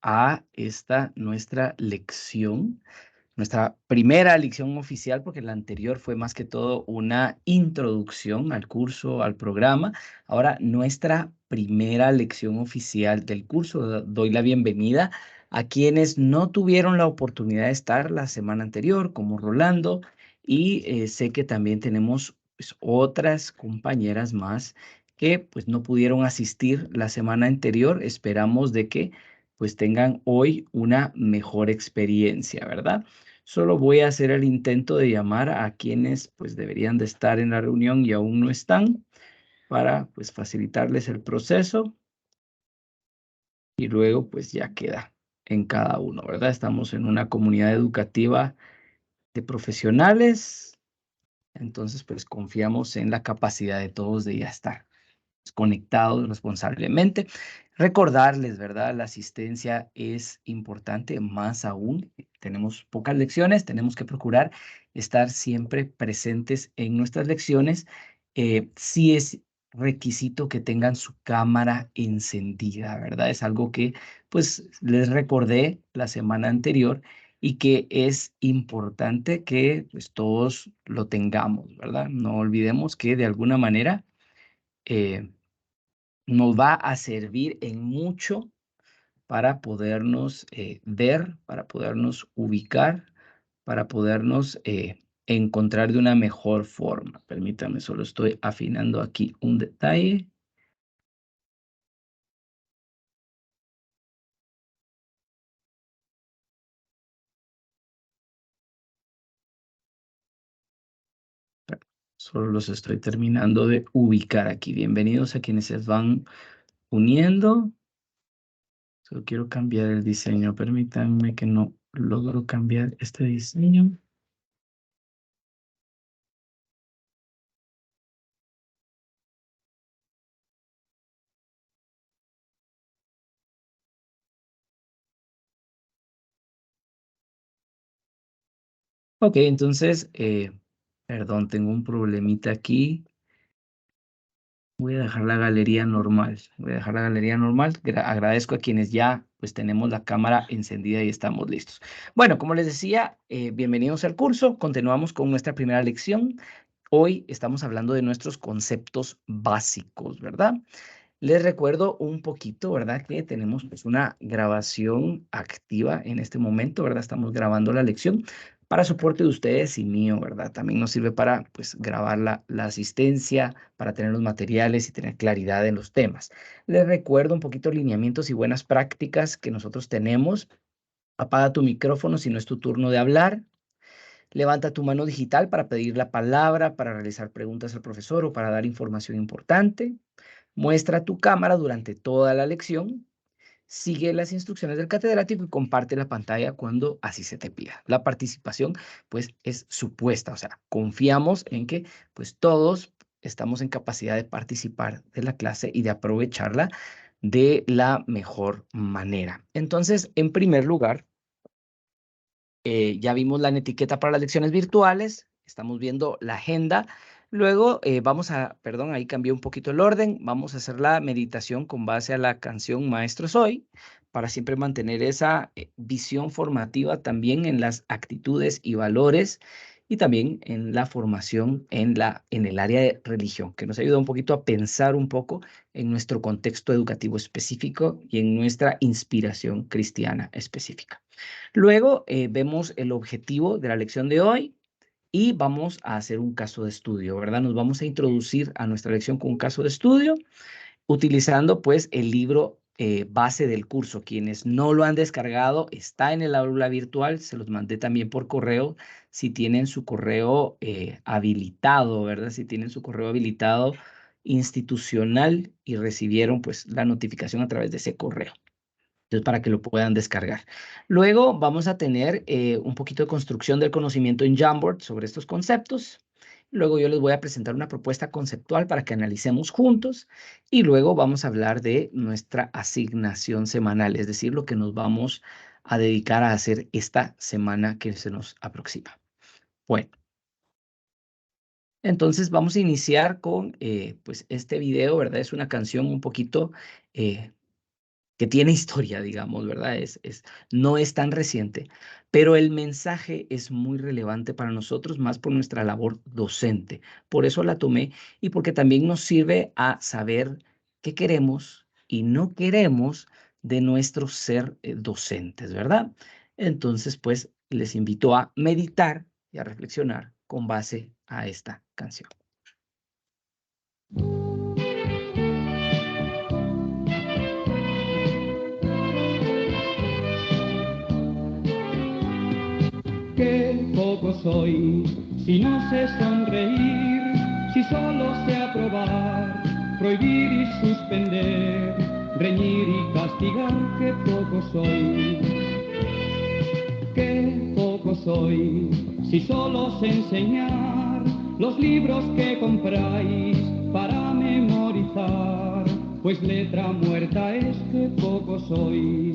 a esta nuestra lección, nuestra primera lección oficial, porque la anterior fue más que todo una introducción al curso, al programa. Ahora, nuestra primera lección oficial del curso. Doy la bienvenida a quienes no tuvieron la oportunidad de estar la semana anterior, como Rolando, y sé que también tenemos pues, otras compañeras más que pues no pudieron asistir la semana anterior. Esperamos de que pues tengan hoy una mejor experiencia, ¿verdad? Solo voy a hacer el intento de llamar a quienes pues deberían de estar en la reunión y aún no están para pues facilitarles el proceso y luego pues ya queda en cada uno, ¿verdad? Estamos en una comunidad educativa de profesionales, entonces pues confiamos en la capacidad de todos de ya estar conectados responsablemente. Recordarles, ¿verdad? La asistencia es importante, más aún. Tenemos pocas lecciones, tenemos que procurar estar siempre presentes en nuestras lecciones. Sí es requisito que tengan su cámara encendida, ¿verdad? Es algo que pues les recordé la semana anterior y que es importante que pues todos lo tengamos, ¿verdad? No olvidemos que de alguna manera eh, nos va a servir en mucho para podernos ver, para podernos ubicar, para podernos encontrar de una mejor forma. Permítame, solo estoy afinando aquí un detalle. Solo los estoy terminando de ubicar aquí. Bienvenidos a quienes se van uniendo. Solo quiero cambiar el diseño. Permítanme que no logro cambiar este diseño. Ok, entonces, perdón, tengo un problemita aquí. Voy a dejar la galería normal. Voy a dejar la galería normal. Agradezco a quienes ya pues tenemos la cámara encendida y estamos listos. Bueno, como les decía, bienvenidos al curso. Continuamos con nuestra primera lección. Hoy estamos hablando de nuestros conceptos básicos, ¿verdad? Les recuerdo un poquito, ¿verdad? Que tenemos pues una grabación activa en este momento, ¿verdad? Estamos grabando la lección para soporte de ustedes y mío, ¿verdad? También nos sirve para pues grabar la asistencia, para tener los materiales y tener claridad en los temas. Les recuerdo un poquito lineamientos y buenas prácticas que nosotros tenemos. Apaga tu micrófono si no es tu turno de hablar. Levanta tu mano digital para pedir la palabra, para realizar preguntas al profesor o para dar información importante. Muestra tu cámara durante toda la lección. Sigue las instrucciones del catedrático y comparte la pantalla cuando así se te pida. La participación, pues, es supuesta. O sea, confiamos en que, pues, todos estamos en capacidad de participar de la clase y de aprovecharla de la mejor manera. Entonces, en primer lugar, ya vimos la etiqueta para las lecciones virtuales, estamos viendo la agenda. Luego vamos a, perdón, ahí cambié un poquito el orden, vamos a hacer la meditación con base a la canción Maestro Soy, para siempre mantener esa visión formativa también en las actitudes y valores y también en la formación en el área de religión, que nos ayuda un poquito a pensar un poco en nuestro contexto educativo específico y en nuestra inspiración cristiana específica. Luego vemos el objetivo de la lección de hoy y vamos a hacer un caso de estudio, ¿verdad? Nos vamos a introducir a nuestra lección con un caso de estudio utilizando pues el libro base del curso. Quienes no lo han descargado, está en el aula virtual, se los mandé también por correo, si tienen su correo habilitado, ¿verdad? Si tienen su correo habilitado institucional y recibieron pues la notificación a través de ese correo. Entonces, para que lo puedan descargar. Luego vamos a tener un poquito de construcción del conocimiento en Jamboard sobre estos conceptos. Luego yo les voy a presentar una propuesta conceptual para que analicemos juntos. Y luego vamos a hablar de nuestra asignación semanal, es decir, lo que nos vamos a dedicar a hacer esta semana que se nos aproxima. Bueno, entonces vamos a iniciar con pues este video, ¿verdad? Es una canción un poquito... que tiene historia, digamos, ¿verdad? No es tan reciente, pero el mensaje es muy relevante para nosotros, más por nuestra labor docente. Por eso la tomé y porque también nos sirve a saber qué queremos y no queremos de nuestro ser docentes, ¿verdad? Entonces, pues les invito a meditar y a reflexionar con base a esta canción. Qué poco soy, si no sé sonreír, si solo sé aprobar, prohibir y suspender, reñir y castigar, qué poco soy. Qué poco soy, si solo sé enseñar los libros que compráis para memorizar, pues letra muerta es que poco soy.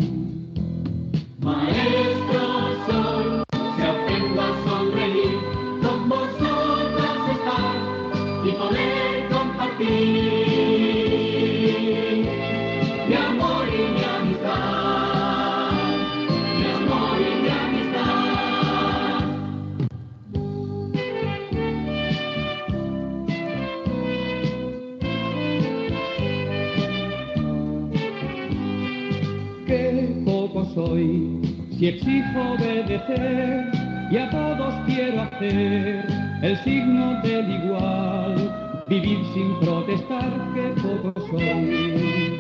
Maestro soy, si aprendo a sonreír, con vosotros estar y poder compartir mi amor y mi amistad, mi amor y mi amistad. Qué poco soy, si exijo obedecer y a todos quiero hacer el signo del igual, vivir sin protestar, qué poco soy.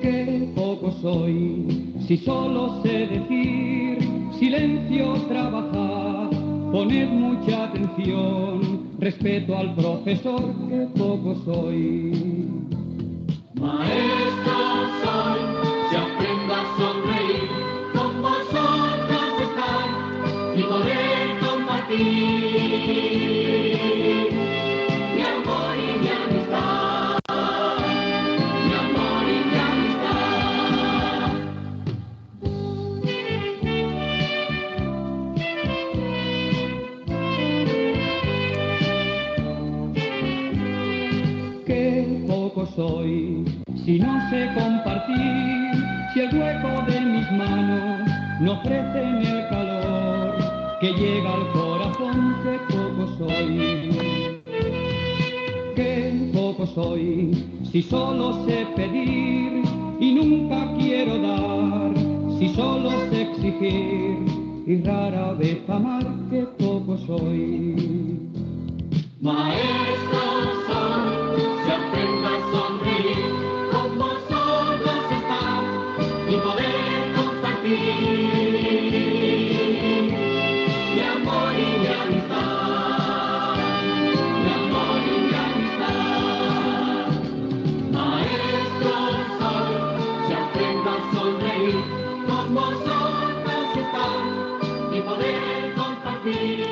Qué poco soy, si solo sé decir silencio, trabajar, poned mucha atención, respeto al profesor, qué poco soy. Maestro soy, si aprendo a sonreír, con vosotros estar y poder compartir mi amor y mi amistad, mi amor y mi amistad. Qué poco soy, si no sé compartir, si el hueco de mis manos no ofrecen el calor que llega al corazón, qué poco soy. Qué poco soy, si solo sé pedir y nunca quiero dar, si solo sé exigir y rara vez amar, qué poco soy. Maestro soy, si aprendo a sonreír, con vosotros estar y poder compartir mi amor y mi amistad, mi amor y mi amistad. Maestro soy, si aprendo a sonreír, con vosotros estar y poder compartir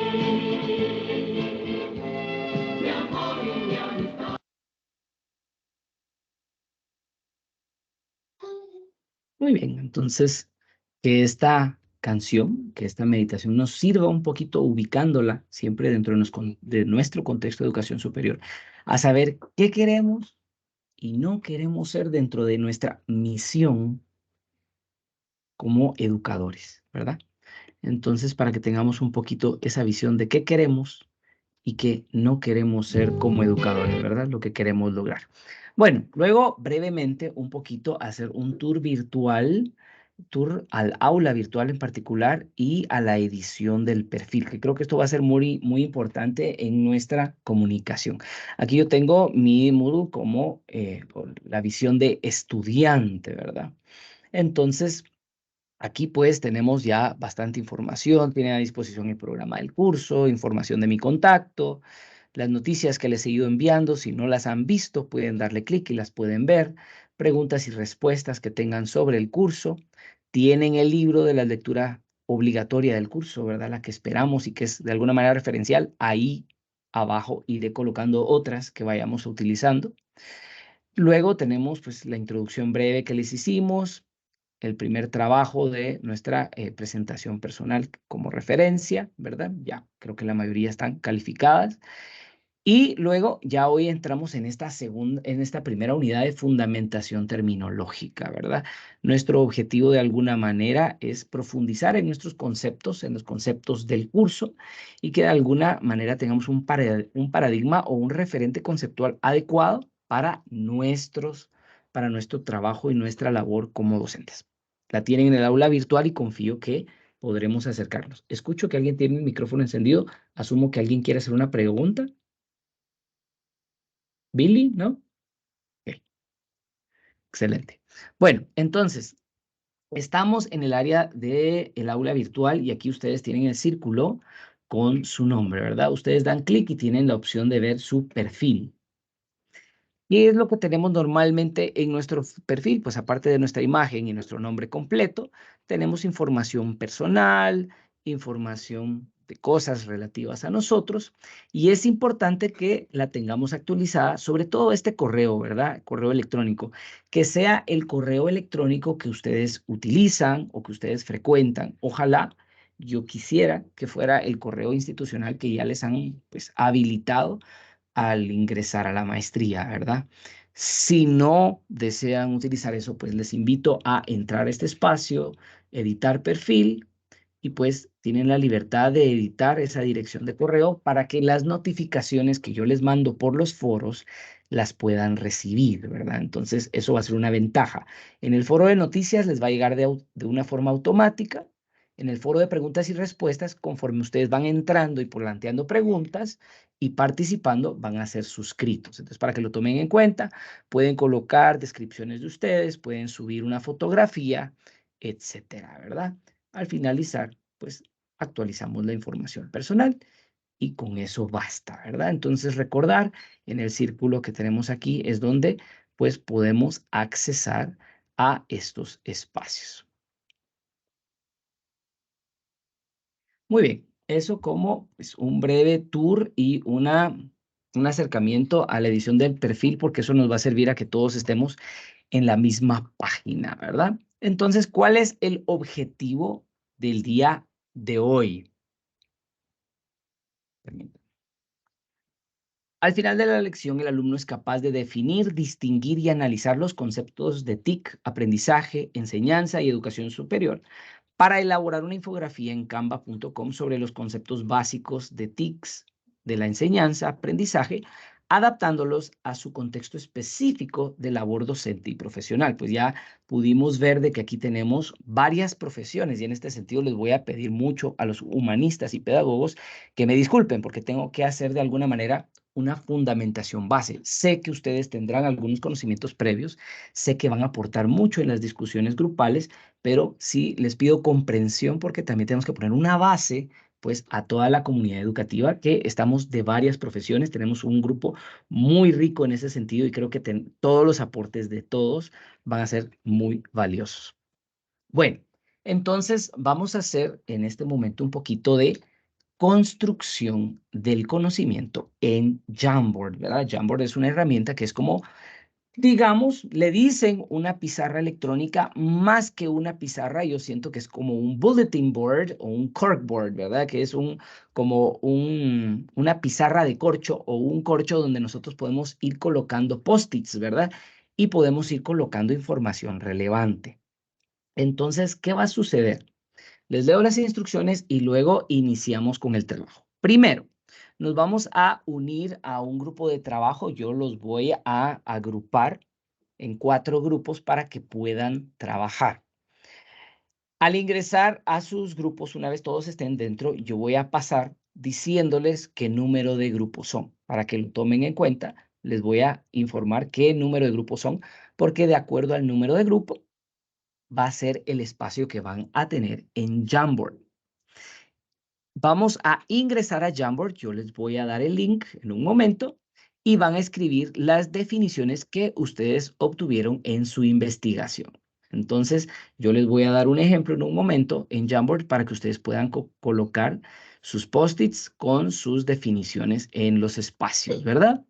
mi amor y mi amistad. Muy bien, entonces que esta canción, que esta meditación nos sirva un poquito ubicándola siempre dentro de nuestro contexto de educación superior, a saber qué queremos y no queremos ser dentro de nuestra misión como educadores, ¿verdad? Entonces, para que tengamos un poquito esa visión de qué queremos y qué no queremos ser como educadores, ¿verdad? Lo que queremos lograr. Bueno, luego brevemente un poquito hacer un tour virtual, tour al aula virtual en particular y a la edición del perfil, que creo que esto va a ser muy, muy importante en nuestra comunicación. Aquí yo tengo mi Moodle como la visión de estudiante, ¿verdad? Entonces, aquí pues tenemos ya bastante información, tiene a disposición el programa del curso, información de mi contacto, las noticias que les he ido enviando, si no las han visto pueden darle clic y las pueden ver, preguntas y respuestas que tengan sobre el curso, tienen el libro de la lectura obligatoria del curso, ¿verdad? La que esperamos y que es de alguna manera referencial, ahí abajo iré colocando otras que vayamos utilizando. Luego tenemos pues la introducción breve que les hicimos, el primer trabajo de nuestra presentación personal como referencia, ¿verdad? Ya creo que la mayoría están calificadas. Y luego ya hoy entramos en esta primera unidad de fundamentación terminológica, ¿verdad? Nuestro objetivo de alguna manera es profundizar en nuestros conceptos, en los conceptos del curso y que de alguna manera tengamos un paradigma o un referente conceptual adecuado para nuestro trabajo y nuestra labor como docentes. La tienen en el aula virtual y confío que podremos acercarnos. Escucho que alguien tiene el micrófono encendido. Asumo que alguien quiere hacer una pregunta. Billy, ¿no? Ok, excelente. Bueno, entonces, estamos en el área del aula virtual y aquí ustedes tienen el círculo con su nombre, ¿verdad? Ustedes dan clic y tienen la opción de ver su perfil. ¿Qué es lo que tenemos normalmente en nuestro perfil? Pues aparte de nuestra imagen y nuestro nombre completo, tenemos información personal, información de cosas relativas a nosotros, y es importante que la tengamos actualizada, sobre todo este correo, ¿verdad? Correo electrónico, que sea el correo electrónico que ustedes utilizan o que ustedes frecuentan. Ojalá yo quisiera que fuera el correo institucional que ya les han pues habilitado al ingresar a la maestría, ¿verdad? Si no desean utilizar eso, pues les invito a entrar a este espacio, editar perfil y pues tienen la libertad de editar esa dirección de correo para que las notificaciones que yo les mando por los foros las puedan recibir, ¿verdad? Entonces, eso va a ser una ventaja. En el foro de noticias les va a llegar de una forma automática. En el foro de preguntas y respuestas, conforme ustedes van entrando y planteando preguntas, y participando van a ser suscritos. Entonces, para que lo tomen en cuenta, pueden colocar descripciones de ustedes, pueden subir una fotografía, etcétera, ¿verdad? Al finalizar, pues actualizamos la información personal y con eso basta, ¿verdad? Entonces, recordar en el círculo que tenemos aquí es donde pues podemos accesar a estos espacios. Muy bien, eso como pues, un breve tour y un acercamiento a la edición del perfil, porque eso nos va a servir a que todos estemos en la misma página, ¿verdad? Entonces, ¿cuál es el objetivo del día de hoy? Permítanme. Al final de la lección, el alumno es capaz de definir, distinguir y analizar los conceptos de TIC, aprendizaje, enseñanza y educación superior, para elaborar una infografía en canva.com sobre los conceptos básicos de TICs, de la enseñanza, aprendizaje, adaptándolos a su contexto específico de labor docente y profesional. Pues ya pudimos ver de que aquí tenemos varias profesiones y en este sentido les voy a pedir mucho a los humanistas y pedagogos que me disculpen porque tengo que hacer de alguna manera una fundamentación base. Sé que ustedes tendrán algunos conocimientos previos, sé que van a aportar mucho en las discusiones grupales, pero sí les pido comprensión porque también tenemos que poner una base pues a toda la comunidad educativa que estamos de varias profesiones, tenemos un grupo muy rico en ese sentido y creo que todos los aportes de todos van a ser muy valiosos. Bueno, entonces vamos a hacer en este momento un poquito de construcción del conocimiento en Jamboard, ¿verdad? Jamboard es una herramienta que es como digamos, le dicen una pizarra electrónica más que una pizarra, yo siento que es como un bulletin board o un corkboard, ¿verdad? Que es una pizarra de corcho o un corcho donde nosotros podemos ir colocando post-its, ¿verdad? Y podemos ir colocando información relevante. Entonces, ¿qué va a suceder? Les leo las instrucciones y luego iniciamos con el trabajo. Primero, nos vamos a unir a un grupo de trabajo. Yo los voy a agrupar en 4 grupos para que puedan trabajar. Al ingresar a sus grupos, una vez todos estén dentro, yo voy a pasar diciéndoles qué número de grupos son. Para que lo tomen en cuenta, les voy a informar qué número de grupos son, porque de acuerdo al número de grupo, va a ser el espacio que van a tener en Jamboard. Vamos a ingresar a Jamboard. Yo les voy a dar el link en un momento y van a escribir las definiciones que ustedes obtuvieron en su investigación. Entonces, yo les voy a dar un ejemplo en un momento en Jamboard para que ustedes puedan colocar sus post-its con sus definiciones en los espacios, ¿verdad?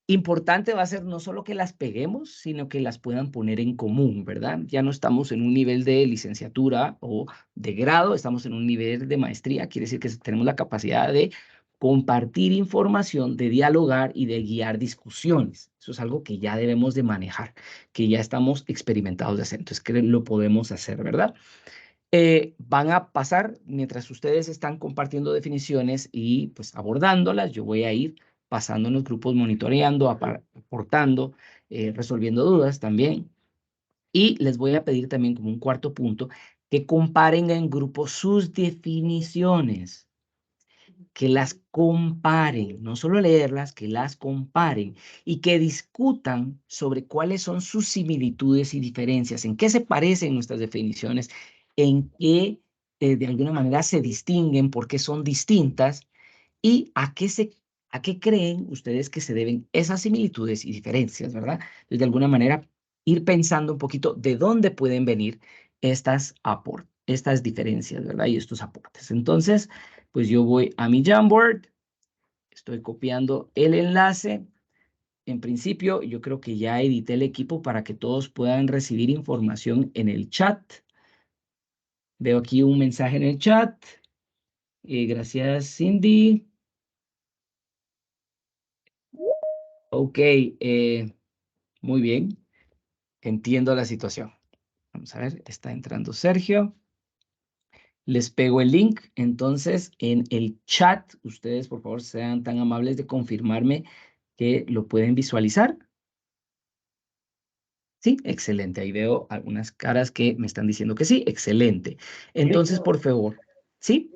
Importante va a ser no solo que las peguemos, sino que las puedan poner en común, ¿verdad? Ya no estamos en un nivel de licenciatura o de grado, estamos en un nivel de maestría, quiere decir que tenemos la capacidad de compartir información, de dialogar y de guiar discusiones. Eso es algo que ya debemos de manejar, que ya estamos experimentados de hacer. Entonces, que lo podemos hacer, ¿verdad? Van a pasar, mientras ustedes están compartiendo definiciones y pues abordándolas, yo voy a ir pasando en los grupos, monitoreando, aportando, resolviendo dudas también. Y les voy a pedir también como un cuarto punto que comparen en grupo sus definiciones, que las comparen, no solo leerlas, que las comparen y que discutan sobre cuáles son sus similitudes y diferencias, en qué se parecen nuestras definiciones, en qué de alguna manera se distinguen, por qué son distintas y a qué creen ustedes que se deben esas similitudes y diferencias, ¿verdad? Entonces, de alguna manera, ir pensando un poquito de dónde pueden venir estas diferencias, ¿verdad? Y estos aportes. Entonces, pues yo voy a mi Jamboard, estoy copiando el enlace. En principio, yo creo que ya edité el equipo para que todos puedan recibir información en el chat. Veo aquí un mensaje en el chat. Gracias, Cindy. Ok, muy bien. Entiendo la situación. Vamos a ver, está entrando Sergio. Les pego el link. Entonces, en el chat, ustedes, por favor, sean tan amables de confirmarme que lo pueden visualizar. Sí, excelente. Ahí veo algunas caras que me están diciendo que sí. Excelente. Entonces, por favor, ¿sí?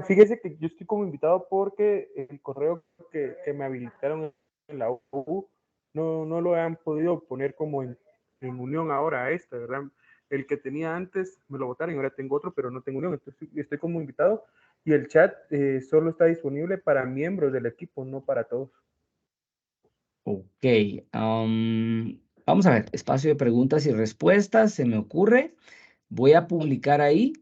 Fíjese que yo estoy como invitado porque el correo que me habilitaron en la U no lo han podido poner como en unión ahora a esta, ¿verdad? El que tenía antes me lo votaron y ahora tengo otro, pero no tengo unión. Entonces estoy como invitado y el chat solo está disponible para miembros del equipo, no para todos. Ok. Vamos a ver, espacio de preguntas y respuestas, se me ocurre. Voy a publicar ahí.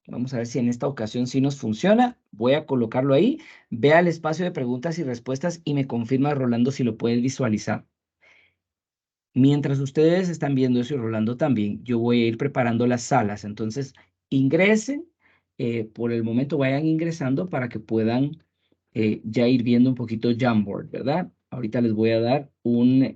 Vamos a ver si en esta ocasión sí nos funciona. Voy a colocarlo ahí. Vea el espacio de preguntas y respuestas y me confirma, Rolando, si lo puedes visualizar. Mientras ustedes están viendo eso y Rolando también, yo voy a ir preparando las salas. Entonces, ingresen. Por el momento vayan ingresando para que puedan ya ir viendo un poquito Jamboard, ¿verdad? Ahorita les voy a dar un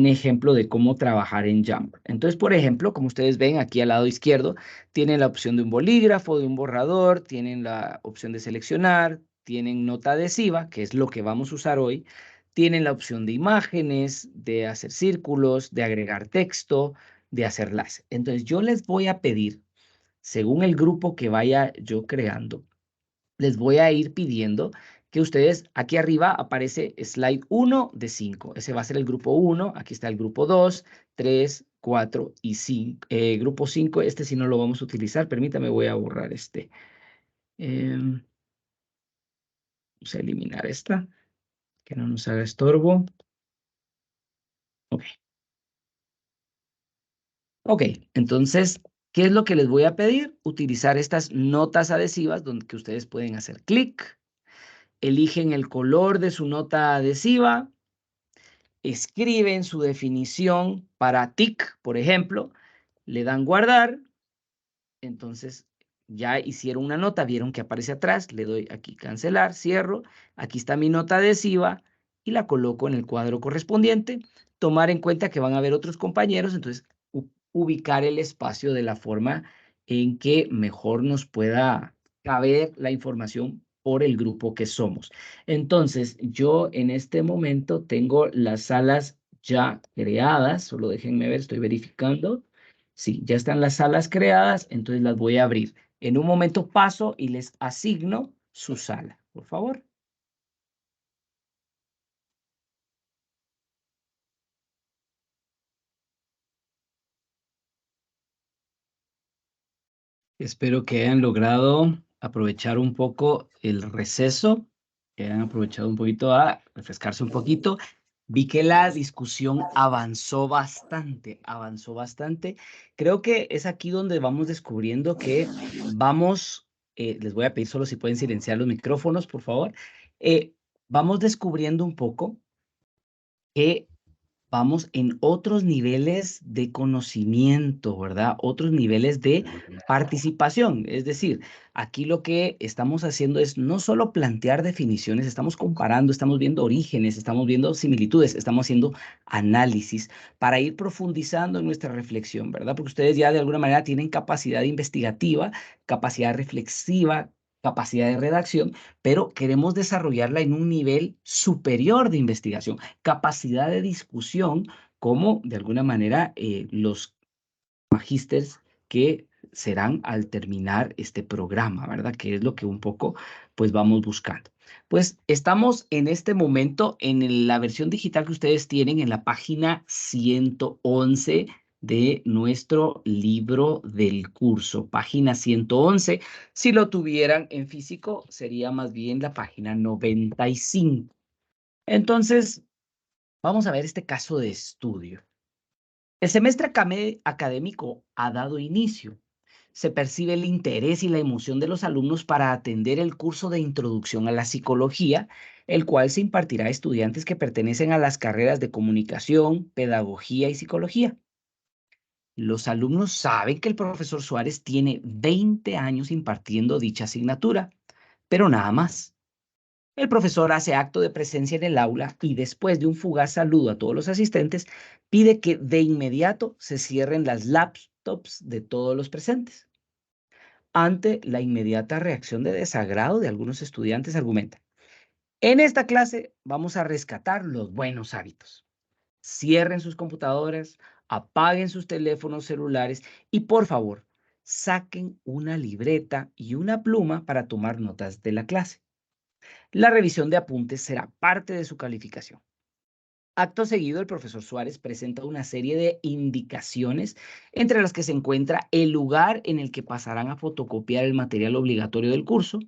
ejemplo de cómo trabajar en Jamboard. Entonces, por ejemplo, como ustedes ven aquí al lado izquierdo, tienen la opción de un bolígrafo, de un borrador, tienen la opción de seleccionar, tienen nota adhesiva, que es lo que vamos a usar hoy, tienen la opción de imágenes, de hacer círculos, de agregar texto, de hacer enlace. Entonces, yo les voy a pedir, según el grupo que vaya yo creando, les voy a ir pidiendo que ustedes, aquí arriba aparece slide 1 de 5. Ese va a ser el grupo 1. Aquí está el grupo 2, 3, 4 y 5. Grupo 5, este sí no lo vamos a utilizar. Permítame, voy a borrar este. Vamos a eliminar esta, que no nos haga estorbo. Ok. Ok, entonces, ¿qué es lo que les voy a pedir? Utilizar estas notas adhesivas donde que ustedes pueden hacer clic. Eligen el color de su nota adhesiva. Escriben su definición para TIC, por ejemplo, le dan guardar, entonces ya hicieron una nota, vieron que aparece atrás, le doy aquí cancelar, cierro, aquí está mi nota adhesiva y la coloco en el cuadro correspondiente, tomar en cuenta que van a haber otros compañeros, entonces ubicar el espacio de la forma en que mejor nos pueda caber la información por el grupo que somos. Entonces, yo en este momento tengo las salas ya creadas, solo déjenme ver, estoy verificando. Sí, ya están las salas creadas, entonces las voy a abrir. En un momento paso y les asigno su sala, por favor. Espero que hayan logrado aprovechar un poco el receso, que hayan aprovechado un poquito a refrescarse un poquito. Vi que la discusión avanzó bastante, avanzó bastante. Creo que es aquí donde vamos descubriendo que vamos, les voy a pedir solo si pueden silenciar los micrófonos, por favor. Vamos descubriendo un poco que vamos en otros niveles de conocimiento, ¿verdad? Otros niveles de participación. Es decir, aquí lo que estamos haciendo es no solo plantear definiciones, estamos comparando, estamos viendo orígenes, estamos viendo similitudes, estamos haciendo análisis para ir profundizando en nuestra reflexión, ¿verdad? Porque ustedes ya de alguna manera tienen capacidad investigativa, capacidad reflexiva, capacidad de redacción, pero queremos desarrollarla en un nivel superior de investigación, capacidad de discusión, como de alguna manera los magísters que serán al terminar este programa, ¿verdad? Que es lo que un poco pues vamos buscando. Pues estamos en este momento en la versión digital que ustedes tienen en la página 111 de nuestro libro del curso, página 111. Si lo tuvieran en físico, sería más bien la página 95. Entonces, vamos a ver este caso de estudio. El semestre académico ha dado inicio. Se percibe el interés y la emoción de los alumnos para atender el curso de Introducción a la Psicología, el cual se impartirá a estudiantes que pertenecen a las carreras de Comunicación, Pedagogía y Psicología. Los alumnos saben que el profesor Suárez tiene 20 años impartiendo dicha asignatura, pero nada más. El profesor hace acto de presencia en el aula y después de un fugaz saludo a todos los asistentes, pide que de inmediato se cierren las laptops de todos los presentes. Ante la inmediata reacción de desagrado de algunos estudiantes, argumenta: en esta clase vamos a rescatar los buenos hábitos. Cierren sus computadoras, apaguen sus teléfonos celulares y, por favor, saquen una libreta y una pluma para tomar notas de la clase. La revisión de apuntes será parte de su calificación. Acto seguido, el profesor Suárez presenta una serie de indicaciones, entre las que se encuentra el lugar en el que pasarán a fotocopiar el material obligatorio del curso.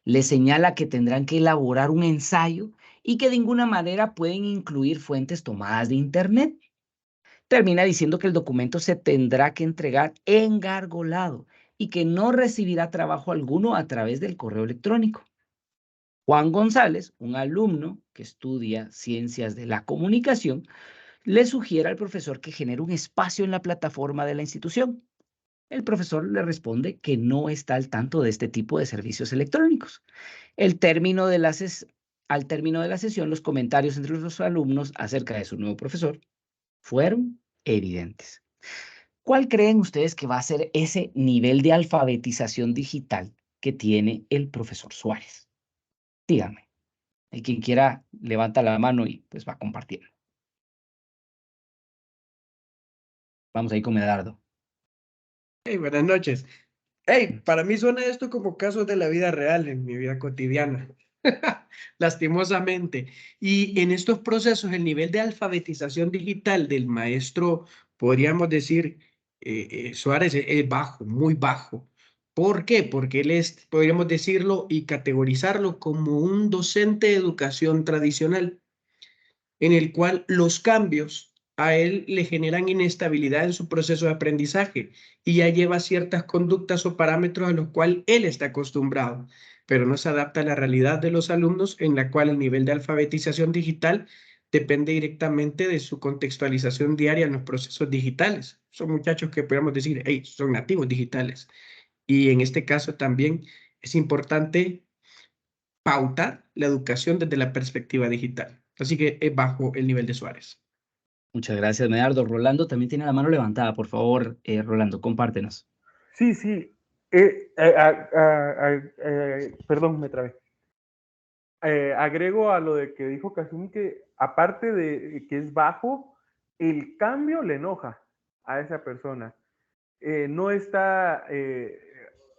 Le señala que tendrán que elaborar un ensayo y que de ninguna manera pueden incluir fuentes tomadas de Internet. Termina diciendo que el documento se tendrá que entregar engargolado y que no recibirá trabajo alguno a través del correo electrónico. Juan González, un alumno que estudia Ciencias de la Comunicación, le sugiere al profesor que genere un espacio en la plataforma de la institución. El profesor le responde que no está al tanto de este tipo de servicios electrónicos. Al término de la sesión, los comentarios entre los alumnos acerca de su nuevo profesor fueron evidentes. ¿Cuál creen ustedes que va a ser ese nivel de alfabetización digital que tiene el profesor Suárez? Díganme. Y quien quiera levanta la mano y pues va compartiendo. Vamos ahí con Medardo. Hey, buenas noches. Hey, para mí suena esto como casos de la vida real, en mi vida cotidiana, lastimosamente. Y en estos procesos, el nivel de alfabetización digital del maestro, podríamos decir, Suárez, es bajo, muy bajo. ¿Por qué? Porque él es, podríamos decirlo y categorizarlo como un docente de educación tradicional, en el cual los cambios a él le generan inestabilidad en su proceso de aprendizaje y ya lleva ciertas conductas o parámetros a los cuales él está acostumbrado, pero no se adapta a la realidad de los alumnos, en la cual el nivel de alfabetización digital depende directamente de su contextualización diaria en los procesos digitales. Son muchachos que podemos decir, hey, son nativos digitales. Y en este caso también es importante pautar la educación desde la perspectiva digital. Así que es bajo el nivel de Suárez. Muchas gracias, Medardo. Rolando también tiene la mano levantada. Por favor, Rolando, compártenos. Sí, sí. Perdón, me trabé. Agrego a lo de que dijo Kasumi que aparte de que es bajo, el cambio le enoja a esa persona. No está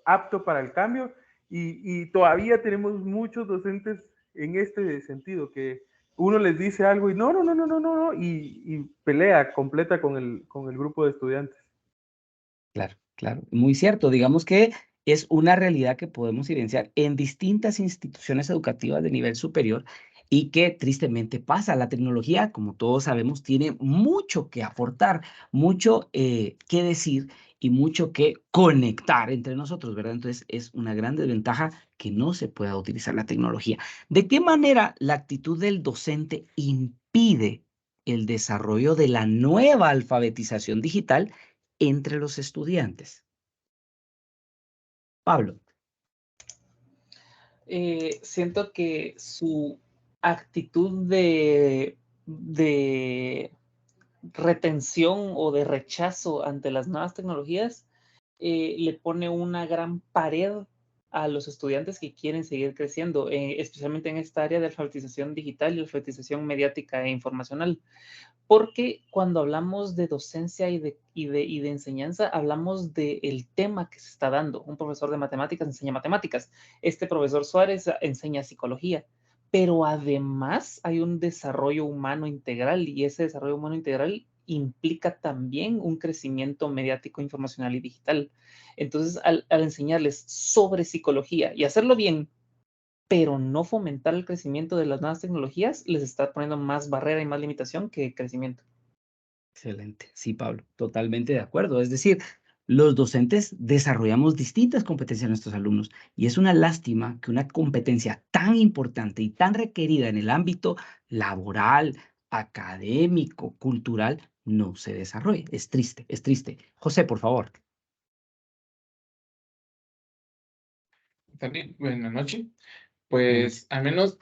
apto para el cambio y todavía tenemos muchos docentes en este sentido, que uno les dice algo y no, y pelea completa con el grupo de estudiantes. Claro, claro. Muy cierto. Digamos que es una realidad que podemos evidenciar en distintas instituciones educativas de nivel superior y que tristemente pasa. La tecnología, como todos sabemos, tiene mucho que aportar, mucho que decir y mucho que conectar entre nosotros, ¿verdad? Entonces es una gran desventaja que no se pueda utilizar la tecnología. ¿De qué manera la actitud del docente impide el desarrollo de la nueva alfabetización digital entre los estudiantes? Pablo. Siento que su actitud de retención o de rechazo ante las nuevas tecnologías le pone una gran pared a los estudiantes que quieren seguir creciendo, especialmente en esta área de alfabetización digital y alfabetización mediática e informacional. Porque cuando hablamos de docencia y de enseñanza, hablamos del tema que se está dando. Un profesor de matemáticas enseña matemáticas. Este profesor Suárez enseña psicología. Pero además hay un desarrollo humano integral y ese desarrollo humano integral implica también un crecimiento mediático, informacional y digital. Entonces, al enseñarles sobre psicología y hacerlo bien, pero no fomentar el crecimiento de las nuevas tecnologías, les está poniendo más barrera y más limitación que crecimiento. Excelente. Sí, Pablo, totalmente de acuerdo. Es decir, los docentes desarrollamos distintas competencias en nuestros alumnos y es una lástima que una competencia tan importante y tan requerida en el ámbito laboral, académico, cultural, no se desarrolle. Es triste, es triste. José, por favor. También, buenas noches. Bueno, Pues al menos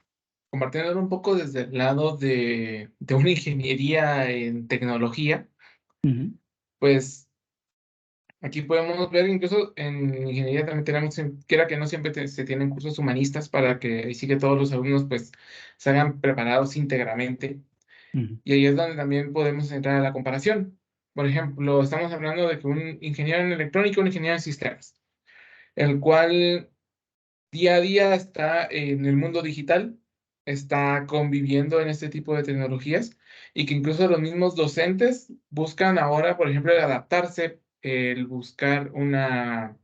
compartiendo un poco desde el lado de una ingeniería en tecnología, pues aquí podemos ver incluso en ingeniería también tenemos, quiera que no siempre se tienen cursos humanistas para que ahí sí que todos los alumnos pues salgan preparados íntegramente. Y ahí es donde también podemos entrar a la comparación. Por ejemplo, estamos hablando de que un ingeniero en electrónica, un ingeniero en sistemas, el cual día a día está en el mundo digital, está conviviendo en este tipo de tecnologías y que incluso los mismos docentes buscan ahora, por ejemplo, el adaptarse, el buscar una,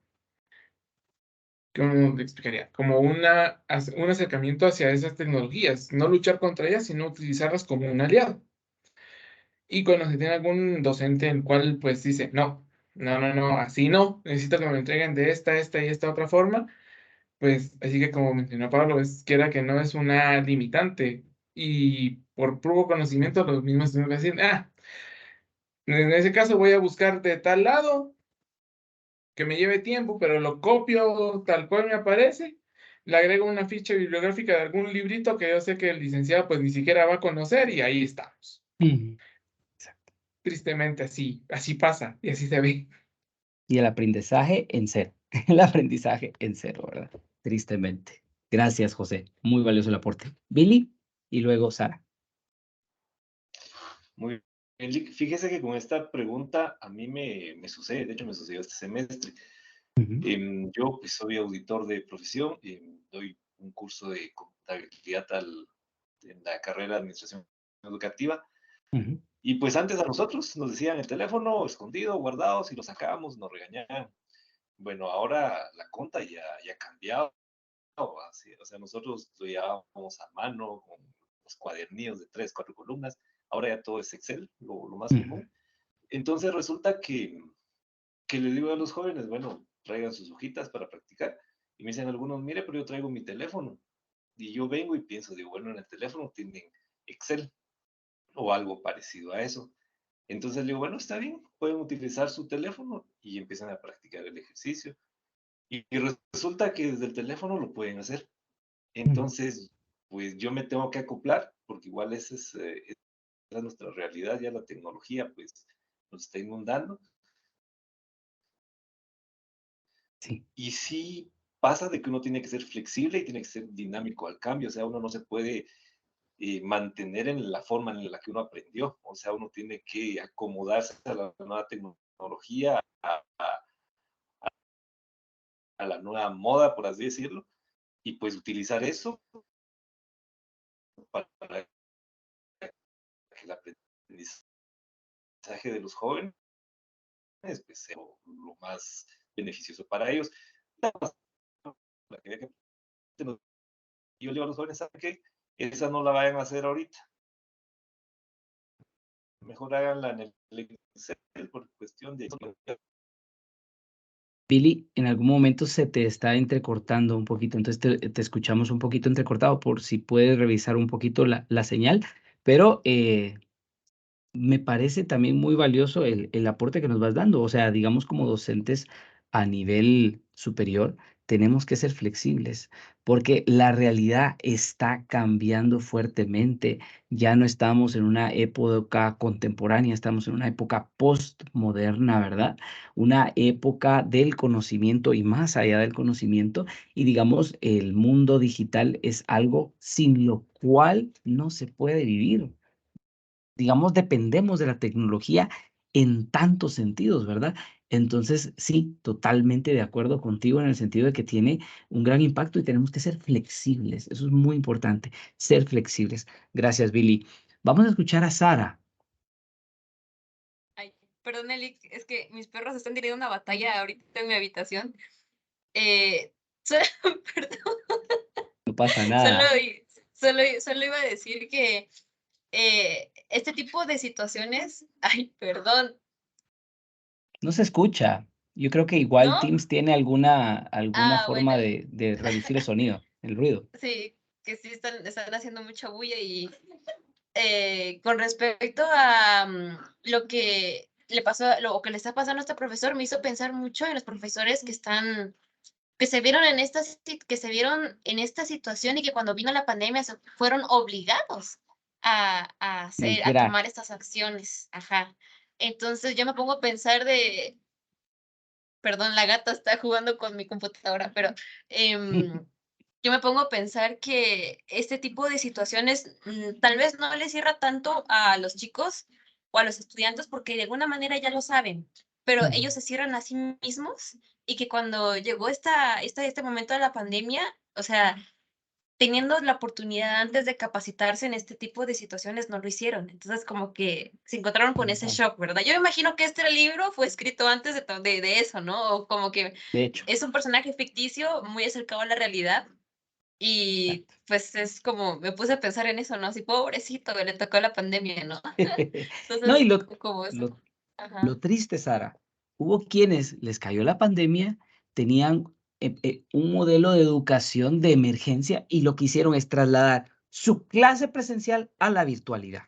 ¿cómo le explicaría? Como un acercamiento hacia esas tecnologías, no luchar contra ellas, sino utilizarlas como un aliado. Y cuando se tiene algún docente el cual pues dice, no, no, no, no, así no, necesito que me lo entreguen de esta y esta otra forma, pues así que como mencionó Pablo, es quiera que no es una limitante y por puro conocimiento los mismos tienen que decir, en ese caso voy a buscar de tal lado que me lleve tiempo, pero lo copio tal cual me aparece, le agrego una ficha bibliográfica de algún librito que yo sé que el licenciado pues ni siquiera va a conocer y ahí estamos. Exacto. Tristemente así pasa y así se ve. Y el aprendizaje en cero. El aprendizaje en cero, ¿verdad? Tristemente. Gracias, José. Muy valioso el aporte. Billy y luego Sara. Muy bien, Lick. Fíjese que con esta pregunta a mí me sucede, de hecho me sucedió este semestre. Yo pues, soy auditor de profesión, doy un curso de contabilidad en la carrera de administración educativa. Y pues antes a nosotros nos decían el teléfono escondido, guardado, si lo sacábamos nos regañaban. Bueno, ahora la conta ya ha cambiado. Así, o sea, nosotros lo llevábamos a mano con los cuadernillos de 3, 4 columnas. Ahora ya todo es Excel, lo más común. Entonces resulta que le digo a los jóvenes, bueno, traigan sus hojitas para practicar. Y me dicen algunos, mire, pero yo traigo mi teléfono. Y yo vengo y pienso, digo, bueno, en el teléfono tienen Excel o algo parecido a eso. Entonces le digo, bueno, está bien, pueden utilizar su teléfono y empiezan a practicar el ejercicio. Y resulta que desde el teléfono lo pueden hacer. Entonces, pues yo me tengo que acoplar, porque igual esa es nuestra realidad, ya la tecnología pues nos está inundando. Sí. Y sí pasa de que uno tiene que ser flexible y tiene que ser dinámico al cambio, o sea, uno no se puede mantener en la forma en la que uno aprendió, o sea, uno tiene que acomodarse a la nueva tecnología, a la nueva moda, por así decirlo, y pues utilizar eso para que el aprendizaje de los jóvenes pues, sea lo más beneficioso para ellos. Yo le digo a los jóvenes, ¿saben qué? Esa no la vayan a hacer ahorita. Mejor háganla en el Excel por cuestión de... Billy, en algún momento se te está entrecortando un poquito, entonces te escuchamos un poquito entrecortado por si puedes revisar un poquito la señal, pero me parece también muy valioso el aporte que nos vas dando. O sea, digamos como docentes a nivel superior, tenemos que ser flexibles porque la realidad está cambiando fuertemente. Ya no estamos en una época contemporánea, estamos en una época postmoderna, ¿verdad? Una época del conocimiento y más allá del conocimiento. Y digamos, el mundo digital es algo sin lo cual no se puede vivir. Digamos, dependemos de la tecnología en tantos sentidos, ¿verdad? Entonces, sí, totalmente de acuerdo contigo en el sentido de que tiene un gran impacto y tenemos que ser flexibles. Eso es muy importante, ser flexibles. Gracias, Billy. Vamos a escuchar a Sara. Ay, perdón, Eli, es que mis perros están teniendo una batalla ahorita en mi habitación. Eh, perdón. No pasa nada. Solo iba a decir que este tipo de situaciones, ay, perdón. No se escucha. Yo creo que igual ¿No? Teams tiene alguna forma Bueno, de reducir el sonido, el ruido. sí, que sí están haciendo mucha bulla y con respecto a lo que le pasó, lo que le está pasando a este profesor, me hizo pensar mucho en los profesores que se vieron en esta situación y que cuando vino la pandemia fueron obligados a Migrar. tomar estas acciones. Ajá. Entonces yo me pongo a pensar perdón, la gata está jugando con mi computadora, pero yo me pongo a pensar que este tipo de situaciones tal vez no les cierra tanto a los chicos o a los estudiantes porque de alguna manera ya lo saben, pero ellos se cierran a sí mismos y que cuando llegó este momento de la pandemia, o sea, teniendo la oportunidad antes de capacitarse en este tipo de situaciones, no lo hicieron. Entonces, como que se encontraron con ese shock, ¿verdad? Yo me imagino que este libro fue escrito antes de eso, ¿no? O como que De hecho. es un personaje ficticio muy acercado a la realidad. Y pues es como, me puse a pensar en eso, ¿no? Así, pobrecito, le tocó la pandemia, ¿no? No, y Entonces, como eso. lo triste, Sara, hubo quienes les cayó la pandemia, tenían un modelo de educación de emergencia y lo que hicieron es trasladar su clase presencial a la virtualidad.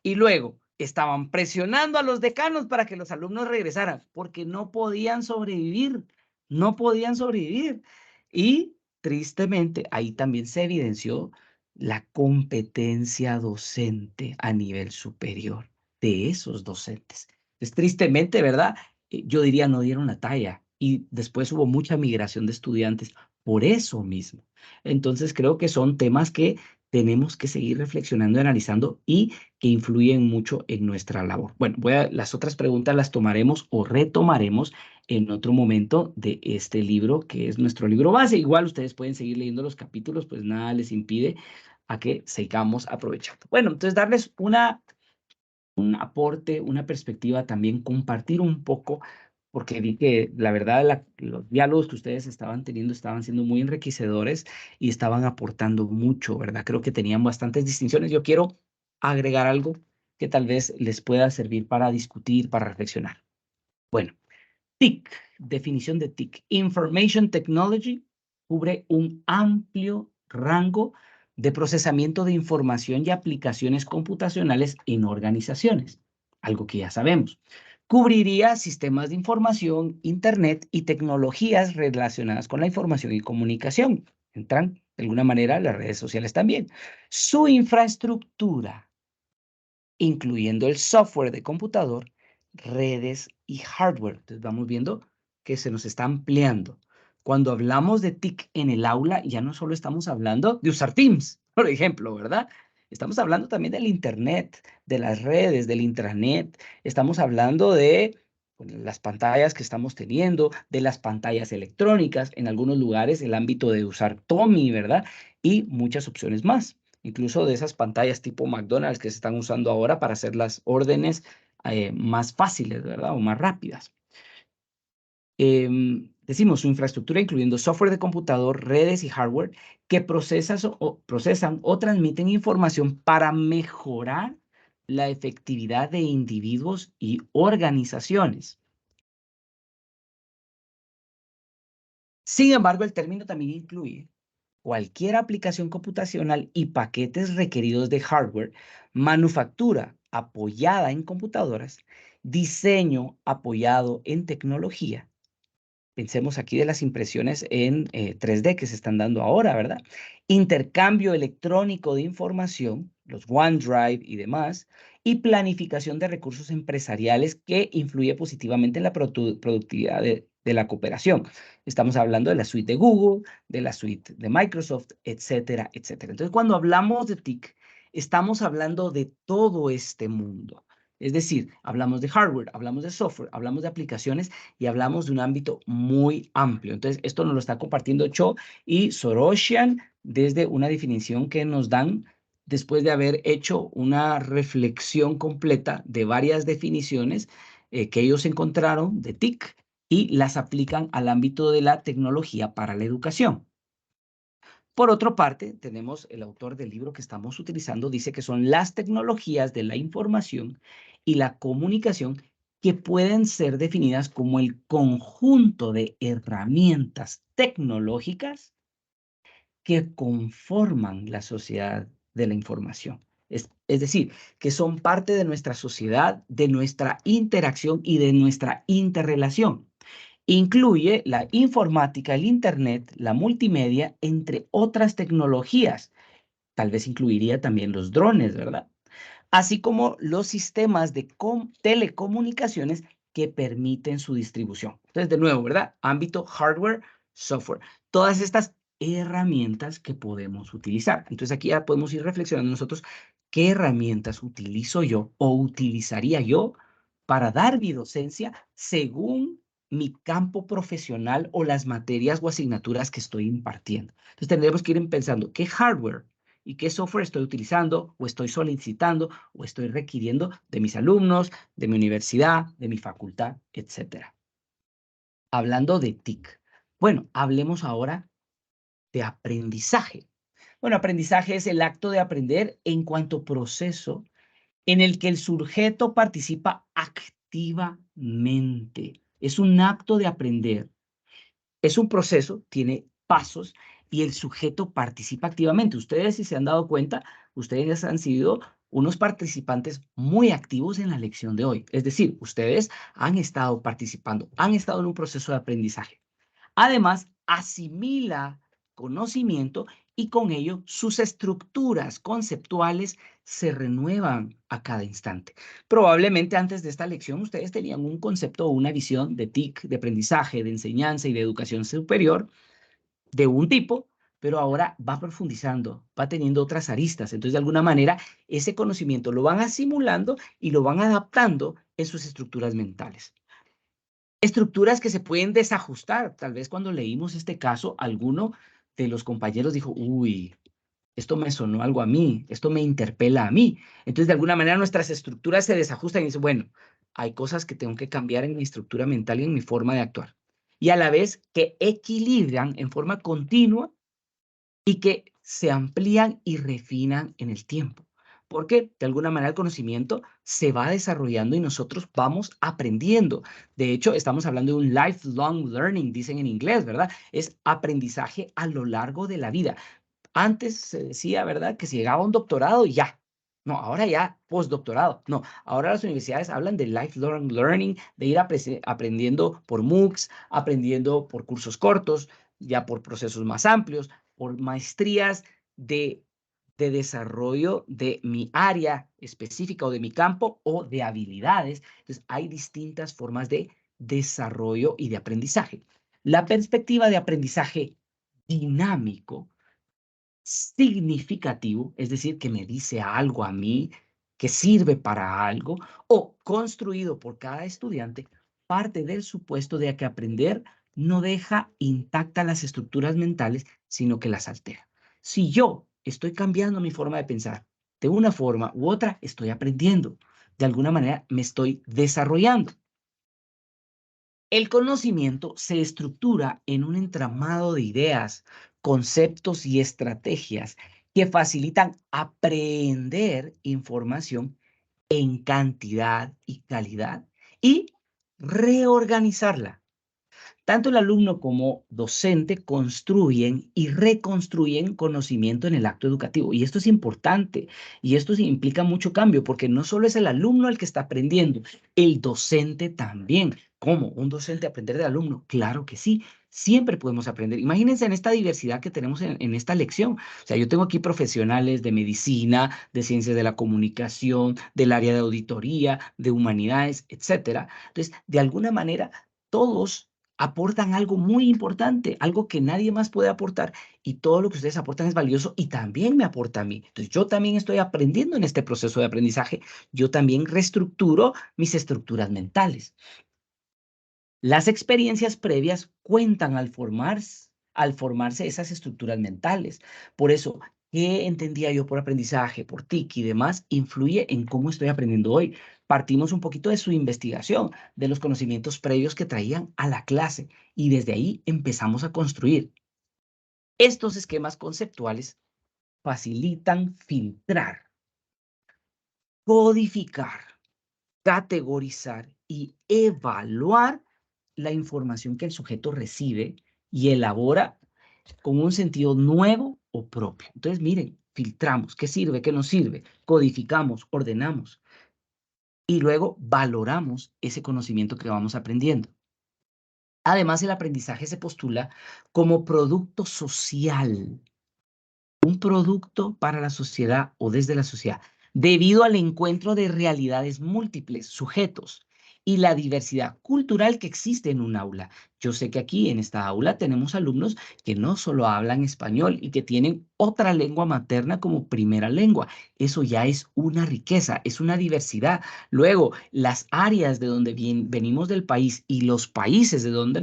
Y luego estaban presionando a los decanos para que los alumnos regresaran, porque no podían sobrevivir, no podían sobrevivir. Y tristemente, ahí también se evidenció la competencia docente a nivel superior de esos docentes. Entonces, tristemente, ¿verdad? Yo diría no dieron la talla y después hubo mucha migración de estudiantes por eso mismo. Entonces, creo que son temas que tenemos que seguir reflexionando y analizando y que influyen mucho en nuestra labor. Bueno, las otras preguntas las tomaremos o retomaremos en otro momento de este libro, que es nuestro libro base. Igual ustedes pueden seguir leyendo los capítulos, pues nada les impide a que sigamos aprovechando. Bueno, entonces darles un aporte, una perspectiva, también compartir un poco, porque vi que la verdad los diálogos que ustedes estaban teniendo estaban siendo muy enriquecedores y estaban aportando mucho, ¿verdad? Creo que tenían bastantes distinciones. Yo quiero agregar algo que tal vez les pueda servir para discutir, para reflexionar. Bueno, TIC, definición de TIC. Information Technology cubre un amplio rango de procesamiento de información y aplicaciones computacionales en organizaciones, algo que ya sabemos. Cubriría sistemas de información, Internet y tecnologías relacionadas con la información y comunicación. Entran, de alguna manera, las redes sociales también. Su infraestructura, incluyendo el software de computador, redes y hardware. Entonces vamos viendo que se nos está ampliando. Cuando hablamos de TIC en el aula, ya no solo estamos hablando de usar Teams, por ejemplo, ¿verdad? Estamos hablando también del Internet, de las redes, del intranet. Estamos hablando de las pantallas que estamos teniendo, de las pantallas electrónicas, en algunos lugares el ámbito de usar Tommy, ¿verdad? Y muchas opciones más, incluso de esas pantallas tipo McDonald's que se están usando ahora para hacer las órdenes más fáciles, ¿verdad? O más rápidas. Decimos su infraestructura incluyendo software de computador, redes y hardware que procesan o transmiten información para mejorar la efectividad de individuos y organizaciones. Sin embargo, el término también incluye cualquier aplicación computacional y paquetes requeridos de hardware, manufactura apoyada en computadoras, diseño apoyado en tecnología. Pensemos aquí de las impresiones en 3D que se están dando ahora, ¿verdad? Intercambio electrónico de información, los OneDrive y demás, y planificación de recursos empresariales que influye positivamente en la productividad de la cooperación. Estamos hablando de la suite de Google, de la suite de Microsoft, etcétera, etcétera. Entonces, cuando hablamos de TIC, estamos hablando de todo este mundo. Es decir, hablamos de hardware, hablamos de software, hablamos de aplicaciones y hablamos de un ámbito muy amplio. Entonces, esto nos lo está compartiendo Cho y Soroshian desde una definición que nos dan después de haber hecho una reflexión completa de varias definiciones que ellos encontraron de TIC y las aplican al ámbito de la tecnología para la educación. Por otra parte, tenemos el autor del libro que estamos utilizando, dice que son las tecnologías de la información y la comunicación que pueden ser definidas como el conjunto de herramientas tecnológicas que conforman la sociedad de la información. Es decir, que son parte de nuestra sociedad, de nuestra interacción y de nuestra interrelación. Incluye la informática, el Internet, la multimedia, entre otras tecnologías. Tal vez incluiría también los drones, ¿verdad? Así como los sistemas de telecomunicaciones que permiten su distribución. Entonces, de nuevo, ¿verdad? Ámbito hardware, software. Todas estas herramientas que podemos utilizar. Entonces, aquí ya podemos ir reflexionando nosotros qué herramientas utilizo yo o utilizaría yo para dar mi docencia según mi campo profesional o las materias o asignaturas que estoy impartiendo. Entonces, tendremos que ir pensando qué hardware y qué software estoy utilizando o estoy solicitando o estoy requiriendo de mis alumnos, de mi universidad, de mi facultad, etc. Hablando de TIC. Bueno, hablemos ahora de aprendizaje. Bueno, aprendizaje es el acto de aprender en cuanto proceso en el que el sujeto participa activamente. Es un acto de aprender. Es un proceso, tiene pasos y el sujeto participa activamente. Ustedes, si se han dado cuenta, ustedes han sido unos participantes muy activos en la lección de hoy. Es decir, ustedes han estado participando, han estado en un proceso de aprendizaje. Además, asimila conocimiento y con ello sus estructuras conceptuales se renuevan a cada instante. Probablemente antes de esta lección ustedes tenían un concepto o una visión de TIC, de aprendizaje, de enseñanza y de educación superior de un tipo, pero ahora va profundizando, va teniendo otras aristas. Entonces, de alguna manera, ese conocimiento lo van asimilando y lo van adaptando en sus estructuras mentales. Estructuras que se pueden desajustar. Tal vez cuando leímos este caso, alguno de los compañeros dijo, uy, esto me sonó algo a mí, esto me interpela a mí. Entonces, de alguna manera, nuestras estructuras se desajustan y dicen, bueno, hay cosas que tengo que cambiar en mi estructura mental y en mi forma de actuar. Y a la vez que equilibran en forma continua y que se amplían y refinan en el tiempo. Porque de alguna manera el conocimiento se va desarrollando y nosotros vamos aprendiendo. De hecho, estamos hablando de un lifelong learning, dicen en inglés, ¿verdad? Es aprendizaje a lo largo de la vida. Antes se decía, ¿verdad?, que si llegaba a un doctorado y ya. No, ahora ya postdoctorado. No, ahora las universidades hablan de lifelong learning, de ir aprendiendo por MOOCs, aprendiendo por cursos cortos, ya por procesos más amplios, por maestrías de desarrollo de mi área específica o de mi campo o de habilidades. Entonces, hay distintas formas de desarrollo y de aprendizaje. La perspectiva de aprendizaje dinámico, significativo, es decir, que me dice algo a mí, que sirve para algo, o construido por cada estudiante, parte del supuesto de que aprender no deja intactas las estructuras mentales, sino que las altera. Si yo estoy cambiando mi forma de pensar de una forma u otra, estoy aprendiendo. De alguna manera me estoy desarrollando. El conocimiento se estructura en un entramado de ideas, conceptos y estrategias que facilitan aprender información en cantidad y calidad y reorganizarla. Tanto el alumno como docente construyen y reconstruyen conocimiento en el acto educativo. Y esto es importante. Y esto sí implica mucho cambio, porque no solo es el alumno el que está aprendiendo, el docente también. ¿Cómo? ¿Un docente aprender del alumno? Claro que sí. Siempre podemos aprender. Imagínense en esta diversidad que tenemos en esta lección. O sea, yo tengo aquí profesionales de medicina, de ciencias de la comunicación, del área de auditoría, de humanidades, etcétera. Entonces, de alguna manera, todos aportan algo muy importante, algo que nadie más puede aportar, y todo lo que ustedes aportan es valioso y también me aporta a mí. Entonces, yo también estoy aprendiendo en este proceso de aprendizaje. Yo también reestructuro mis estructuras mentales. Las experiencias previas cuentan al formarse esas estructuras mentales. Por eso, ¿qué entendía yo por aprendizaje, por TIC y demás? Influye en cómo estoy aprendiendo hoy. Partimos un poquito de su investigación, de los conocimientos previos que traían a la clase, y desde ahí empezamos a construir. Estos esquemas conceptuales facilitan filtrar, codificar, categorizar y evaluar la información que el sujeto recibe y elabora con un sentido nuevo o propio. Entonces, miren, filtramos qué sirve, qué no sirve, codificamos, ordenamos y luego valoramos ese conocimiento que vamos aprendiendo. Además, el aprendizaje se postula como producto social, un producto para la sociedad o desde la sociedad, debido al encuentro de realidades múltiples, sujetos, y la diversidad cultural que existe en un aula. Yo sé que aquí en esta aula tenemos alumnos que no solo hablan español y que tienen otra lengua materna como primera lengua. Eso ya es una riqueza, es una diversidad. Luego, las áreas de donde venimos del país y los países de donde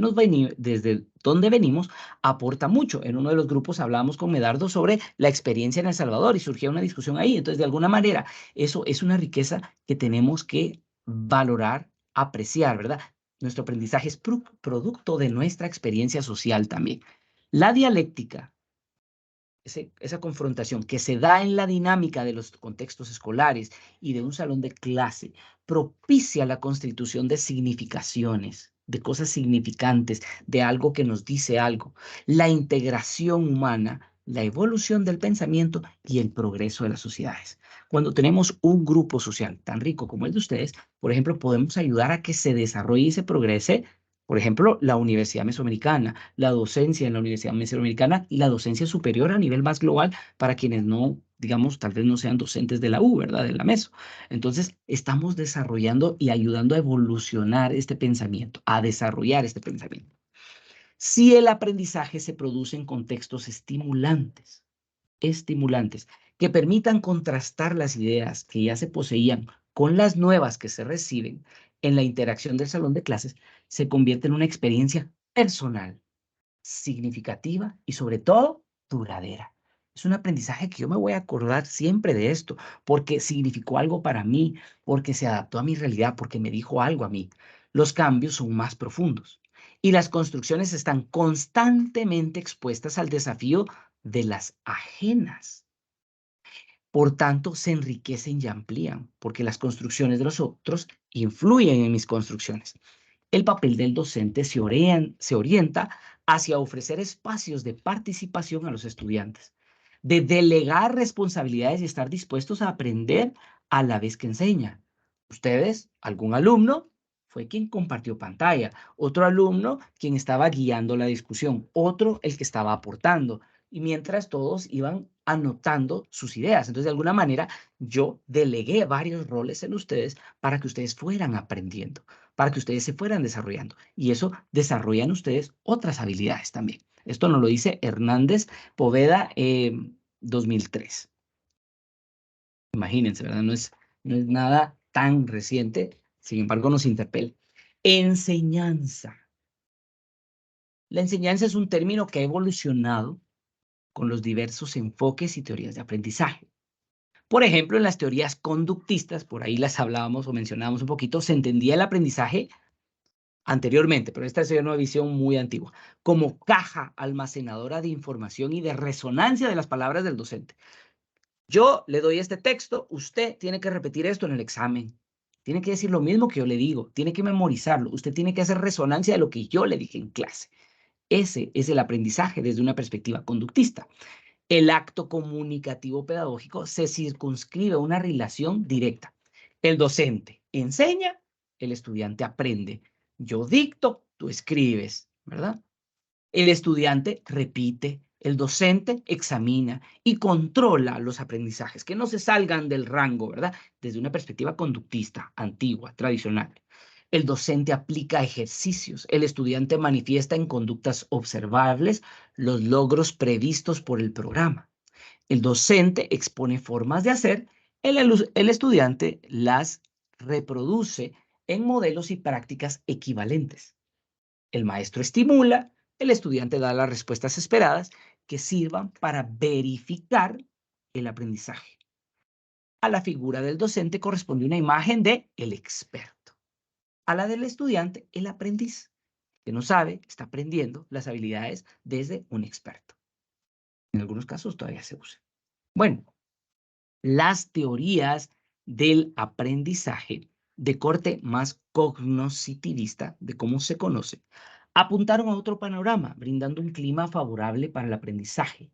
desde donde venimos aporta mucho. En uno de los grupos hablábamos con Medardo sobre la experiencia en El Salvador y surgía una discusión ahí. Entonces, de alguna manera, eso es una riqueza que tenemos que valorar, apreciar, ¿verdad? Nuestro aprendizaje es producto de nuestra experiencia social también. La dialéctica, esa confrontación que se da en la dinámica de los contextos escolares y de un salón de clase, propicia la constitución de significaciones, de cosas significantes, de algo que nos dice algo, la integración humana, la evolución del pensamiento y el progreso de las sociedades. Cuando tenemos un grupo social tan rico como el de ustedes, por ejemplo, podemos ayudar a que se desarrolle y se progrese. Por ejemplo, la Universidad Mesoamericana, la docencia en la Universidad Mesoamericana y la docencia superior a nivel más global para quienes no, digamos, tal vez no sean docentes de la U, ¿verdad? De la MESO. Entonces, estamos desarrollando y ayudando a evolucionar este pensamiento, a desarrollar este pensamiento. Si el aprendizaje se produce en contextos estimulantes, que permitan contrastar las ideas que ya se poseían con las nuevas que se reciben en la interacción del salón de clases, se convierte en una experiencia personal, significativa y sobre todo duradera. Es un aprendizaje que yo me voy a acordar siempre de esto, porque significó algo para mí, porque se adaptó a mi realidad, porque me dijo algo a mí. Los cambios son más profundos y las construcciones están constantemente expuestas al desafío de las ajenas. Por tanto, se enriquecen y amplían, porque las construcciones de los otros influyen en mis construcciones. El papel del docente se orienta hacia ofrecer espacios de participación a los estudiantes, de delegar responsabilidades y estar dispuestos a aprender a la vez que enseña. Ustedes, algún alumno, fue quien compartió pantalla, otro alumno quien estaba guiando la discusión, otro el que estaba aportando, y mientras todos iban anotando sus ideas. Entonces, de alguna manera, yo delegué varios roles en ustedes para que ustedes fueran aprendiendo, para que ustedes se fueran desarrollando. Y eso desarrollan ustedes otras habilidades también. Esto nos lo dice Hernández Poveda 2003. Imagínense, ¿verdad? No es nada tan reciente, sin embargo nos interpela. Enseñanza. La enseñanza es un término que ha evolucionado con los diversos enfoques y teorías de aprendizaje. Por ejemplo, en las teorías conductistas, por ahí las hablábamos o mencionábamos un poquito, se entendía el aprendizaje anteriormente, pero esta es una visión muy antigua, como caja almacenadora de información y de resonancia de las palabras del docente. Yo le doy este texto, usted tiene que repetir esto en el examen. tiene que decir lo mismo que yo le digo, tiene que memorizarlo, usted tiene que hacer resonancia de lo que yo le dije en clase. Ese es el aprendizaje desde una perspectiva conductista. El acto comunicativo pedagógico se circunscribe a una relación directa. El docente enseña, el estudiante aprende. Yo dicto, tú escribes, ¿verdad? El estudiante repite, el docente examina y controla los aprendizajes, que no se salgan del rango, ¿verdad? Desde una perspectiva conductista, antigua, tradicional. El docente aplica ejercicios, el estudiante manifiesta en conductas observables los logros previstos por el programa. El docente expone formas de hacer, el estudiante las reproduce en modelos y prácticas equivalentes. El maestro estimula, el estudiante da las respuestas esperadas que sirvan para verificar el aprendizaje. A la figura del docente corresponde una imagen de el experto. A la del estudiante, el aprendiz, que no sabe, está aprendiendo las habilidades desde un experto. En algunos casos todavía se usa. Bueno, las teorías del aprendizaje de corte más cognoscitivista, de cómo se conoce, apuntaron a otro panorama, brindando un clima favorable para el aprendizaje,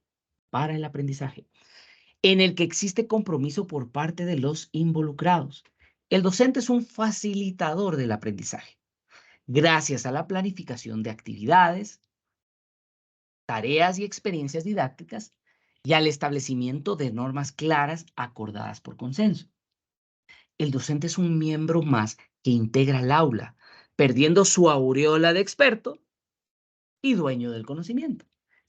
en el que existe compromiso por parte de los involucrados. El docente es un facilitador del aprendizaje, gracias a la planificación de actividades, tareas y experiencias didácticas, y al establecimiento de normas claras acordadas por consenso. El docente es un miembro más que integra el aula, perdiendo su aureola de experto y dueño del conocimiento.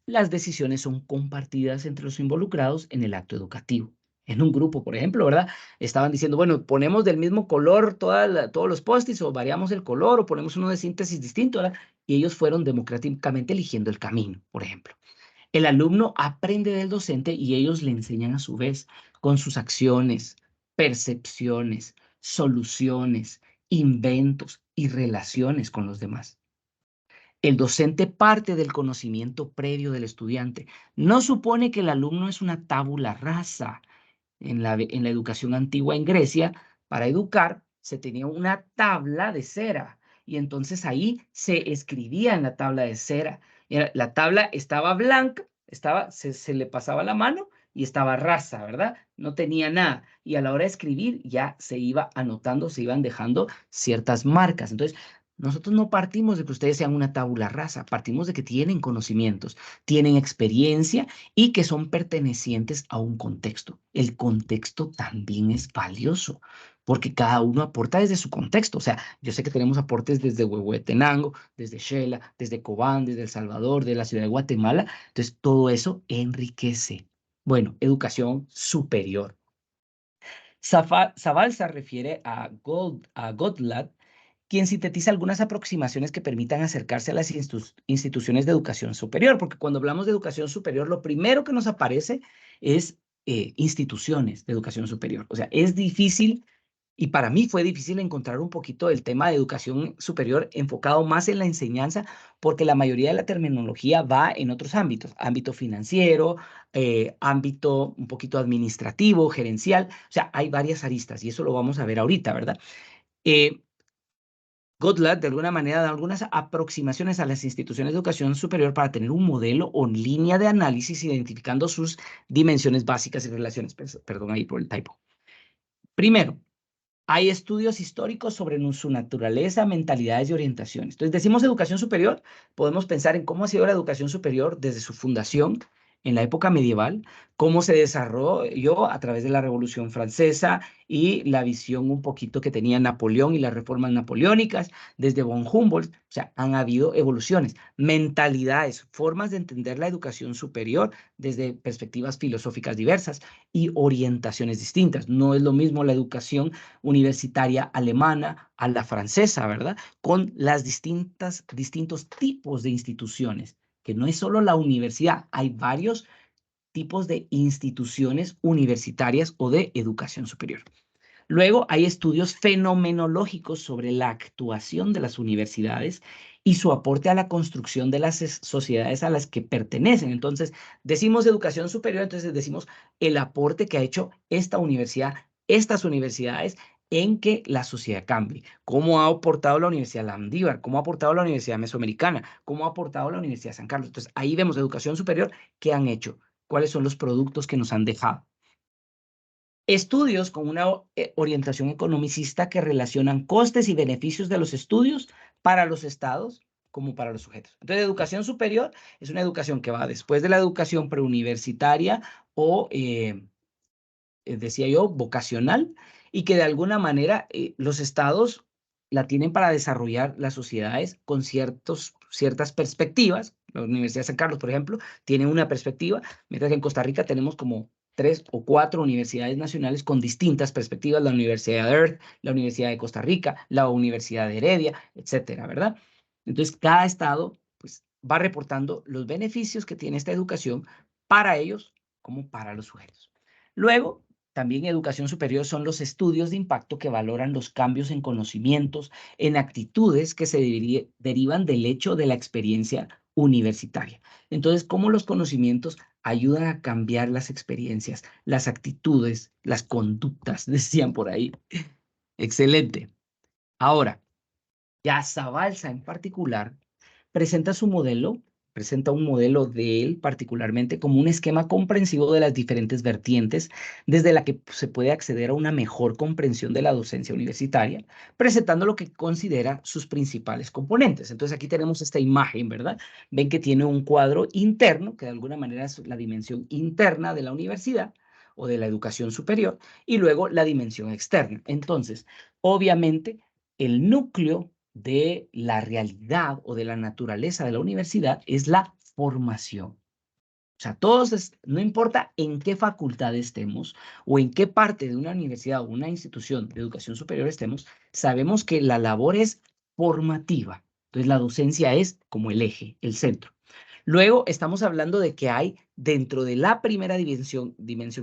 Las decisiones son compartidas entre los involucrados en el acto educativo. En un grupo, por ejemplo, ¿verdad? Estaban diciendo, bueno, ponemos del mismo color todos los post-its o variamos el color o ponemos uno de síntesis distinto, ¿verdad? Y ellos fueron democráticamente eligiendo el camino, por ejemplo. El alumno aprende del docente y ellos le enseñan a su vez con sus acciones, percepciones, soluciones, inventos y relaciones con los demás. El docente parte del conocimiento previo del estudiante. No supone que el alumno es una tabula rasa. En la educación antigua en Grecia, para educar, se tenía una tabla de cera y entonces ahí se escribía en la tabla de cera. La tabla estaba blanca, se le pasaba la mano y estaba rasa, ¿verdad? No tenía nada. Y a la hora de escribir ya se iba anotando, se iban dejando ciertas marcas. Entonces, nosotros no partimos de que ustedes sean una tabula rasa, partimos de que tienen conocimientos, tienen experiencia y que son pertenecientes a un contexto. El contexto también es valioso, porque cada uno aporta desde su contexto. O sea, yo sé que tenemos aportes desde Huehuetenango, desde Xela, desde Cobán, desde El Salvador, de la ciudad de Guatemala. Entonces, todo eso enriquece. Bueno, educación superior. Zabal se refiere a Gottland, quien sintetiza algunas aproximaciones que permitan acercarse a las instituciones de educación superior, porque cuando hablamos de educación superior, lo primero que nos aparece es instituciones de educación superior. O sea, es difícil, y para mí fue difícil encontrar un poquito el tema de educación superior enfocado más en la enseñanza, porque la mayoría de la terminología va en otros ámbitos, ámbito financiero, ámbito un poquito administrativo, gerencial, o sea, hay varias aristas, y eso lo vamos a ver ahorita, ¿verdad? Gottland, de alguna manera, da algunas aproximaciones a las instituciones de educación superior para tener un modelo o línea de análisis identificando sus dimensiones básicas y relaciones. Perdón ahí por el typo. Primero, hay estudios históricos sobre su naturaleza, mentalidades y orientaciones. Entonces, decimos educación superior, podemos pensar en cómo ha sido la educación superior desde su fundación en la época medieval, cómo se desarrolló a través de la Revolución Francesa y la visión un poquito que tenía Napoleón y las reformas napoleónicas, desde von Humboldt. O sea, han habido evoluciones, mentalidades, formas de entender la educación superior desde perspectivas filosóficas diversas y orientaciones distintas. No es lo mismo la educación universitaria alemana a la francesa, ¿verdad? Con las distintos tipos de instituciones, que no es solo la universidad, hay varios tipos de instituciones universitarias o de educación superior. Luego hay estudios fenomenológicos sobre la actuación de las universidades y su aporte a la construcción de las sociedades a las que pertenecen. Entonces, decimos educación superior, entonces decimos el aporte que ha hecho esta universidad, estas universidades en que la sociedad cambie. ¿Cómo ha aportado la Universidad Landívar? ¿Cómo ha aportado la Universidad Mesoamericana? ¿Cómo ha aportado la Universidad de San Carlos? Entonces, ahí vemos educación superior, ¿qué han hecho? ¿Cuáles son los productos que nos han dejado? Estudios con una orientación economicista que relacionan costes y beneficios de los estudios para los estados como para los sujetos. Entonces, educación superior es una educación que va después de la educación preuniversitaria o, decía yo, vocacional, y que de alguna manera los estados la tienen para desarrollar las sociedades con ciertas perspectivas. La Universidad de San Carlos, por ejemplo, tiene una perspectiva, mientras que en Costa Rica tenemos como 3 o 4 universidades nacionales con distintas perspectivas, la Universidad de Earth, la Universidad de Costa Rica, la Universidad de Heredia, etcétera, ¿verdad? Entonces, cada estado pues, va reportando los beneficios que tiene esta educación para ellos como para los sujetos. Luego, también educación superior son los estudios de impacto que valoran los cambios en conocimientos, en actitudes que se derivan del hecho de la experiencia universitaria. Entonces, cómo los conocimientos ayudan a cambiar las experiencias, las actitudes, las conductas, decían por ahí. Excelente. Ahora, ya Zabalza en particular presenta un modelo de él particularmente como un esquema comprensivo de las diferentes vertientes desde la que se puede acceder a una mejor comprensión de la docencia universitaria, presentando lo que considera sus principales componentes. Entonces aquí tenemos esta imagen, ¿verdad? Ven que tiene un cuadro interno, que de alguna manera es la dimensión interna de la universidad o de la educación superior, y luego la dimensión externa. Entonces, obviamente, el núcleo de la realidad o de la naturaleza de la universidad es la formación. O sea, todos, no importa en qué facultad estemos o en qué parte de una universidad o una institución de educación superior estemos, sabemos que la labor es formativa. Entonces, la docencia es como el eje, el centro. Luego, estamos hablando de que hay dentro de la primera dimensión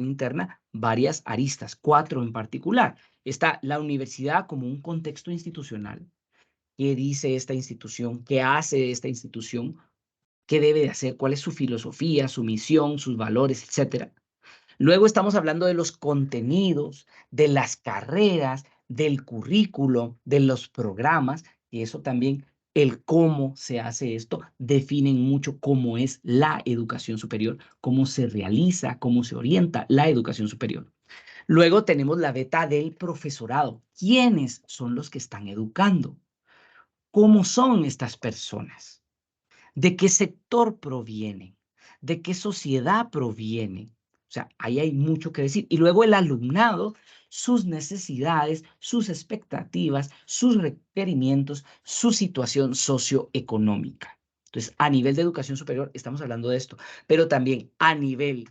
interna varias aristas, 4 en particular. Está la universidad como un contexto institucional. ¿Qué dice esta institución? ¿Qué hace esta institución? ¿Qué debe de hacer? ¿Cuál es su filosofía, su misión, sus valores, etcétera? Luego estamos hablando de los contenidos, de las carreras, del currículo, de los programas, y eso también, el cómo se hace esto, definen mucho cómo es la educación superior, cómo se realiza, cómo se orienta la educación superior. Luego tenemos la beta del profesorado. ¿Quiénes son los que están educando? ¿Cómo son estas personas? ¿De qué sector provienen? ¿De qué sociedad provienen? O sea, ahí hay mucho que decir. Y luego el alumnado, sus necesidades, sus expectativas, sus requerimientos, su situación socioeconómica. Entonces, a nivel de educación superior estamos hablando de esto, pero también a nivel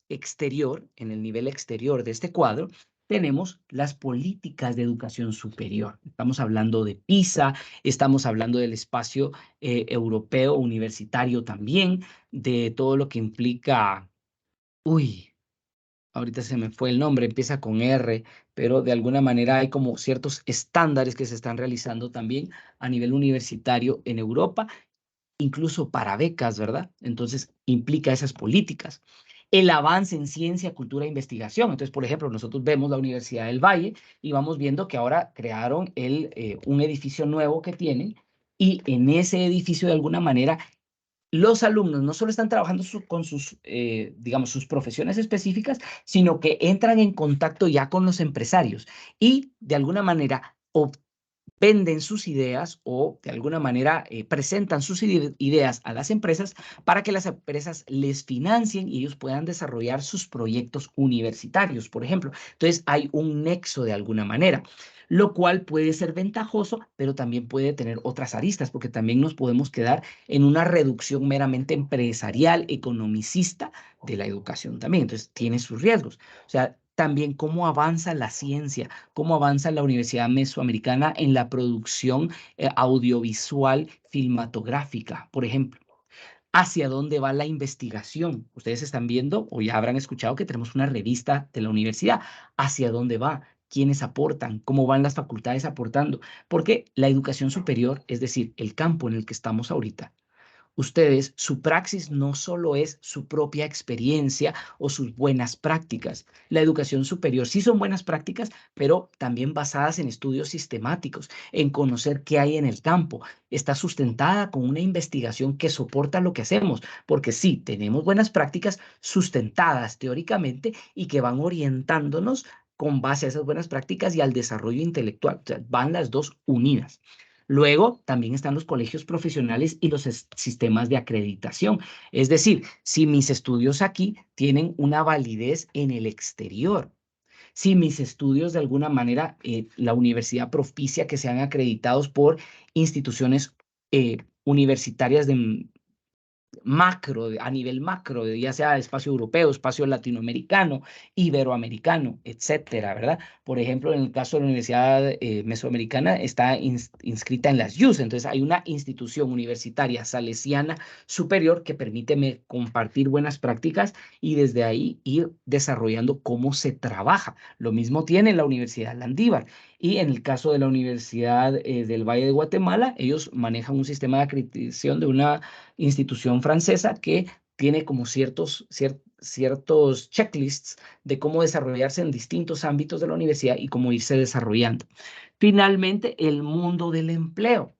exterior, en el nivel exterior de este cuadro, tenemos las políticas de educación superior. Estamos hablando de PISA, estamos hablando del espacio europeo universitario también, de todo lo que implica, ahorita se me fue el nombre, empieza con R, pero de alguna manera hay como ciertos estándares que se están realizando también a nivel universitario en Europa, incluso para becas, ¿verdad? Entonces implica esas políticas. El avance en ciencia, cultura e investigación. Entonces, por ejemplo, nosotros vemos la Universidad del Valle y vamos viendo que ahora crearon un edificio nuevo que tienen, y en ese edificio de alguna manera los alumnos no solo están trabajando con sus, digamos, sus profesiones específicas, sino que entran en contacto ya con los empresarios y de alguna manera venden sus ideas o de alguna manera presentan sus ideas a las empresas para que las empresas les financien y ellos puedan desarrollar sus proyectos universitarios, por ejemplo. Entonces hay un nexo de alguna manera, lo cual puede ser ventajoso, pero también puede tener otras aristas, porque también nos podemos quedar en una reducción meramente empresarial, economicista de la educación también. Entonces tiene sus riesgos. O sea, también cómo avanza la ciencia, cómo avanza la Universidad Mesoamericana en la producción audiovisual filmatográfica, por ejemplo. ¿Hacia dónde va la investigación? Ustedes están viendo o ya habrán escuchado que tenemos una revista de la universidad. ¿Hacia dónde va? ¿Quiénes aportan? ¿Cómo van las facultades aportando? Porque la educación superior, es decir, el campo en el que estamos ahorita, ustedes, su praxis no solo es su propia experiencia o sus buenas prácticas. La educación superior sí son buenas prácticas, pero también basadas en estudios sistemáticos, en conocer qué hay en el campo. Está sustentada con una investigación que soporta lo que hacemos, porque sí, tenemos buenas prácticas sustentadas teóricamente y que van orientándonos con base a esas buenas prácticas y al desarrollo intelectual. O sea, van las dos unidas. Luego, también están los colegios profesionales y los sistemas de acreditación. Es decir, si mis estudios aquí tienen una validez en el exterior, si mis estudios de alguna manera, la universidad propicia que sean acreditados por instituciones universitarias de macro, a nivel macro, ya sea espacio europeo, espacio latinoamericano, iberoamericano, etcétera, ¿verdad? Por ejemplo, en el caso de la Universidad Mesoamericana está inscrita en las UC, entonces hay una institución universitaria salesiana superior que permite compartir buenas prácticas y desde ahí ir desarrollando cómo se trabaja. Lo mismo tiene la Universidad Landívar. Y en el caso de la Universidad del Valle de Guatemala, ellos manejan un sistema de acreditación de una institución francesa que tiene como ciertos checklists de cómo desarrollarse en distintos ámbitos de la universidad y cómo irse desarrollando. Finalmente, el mundo del empleo,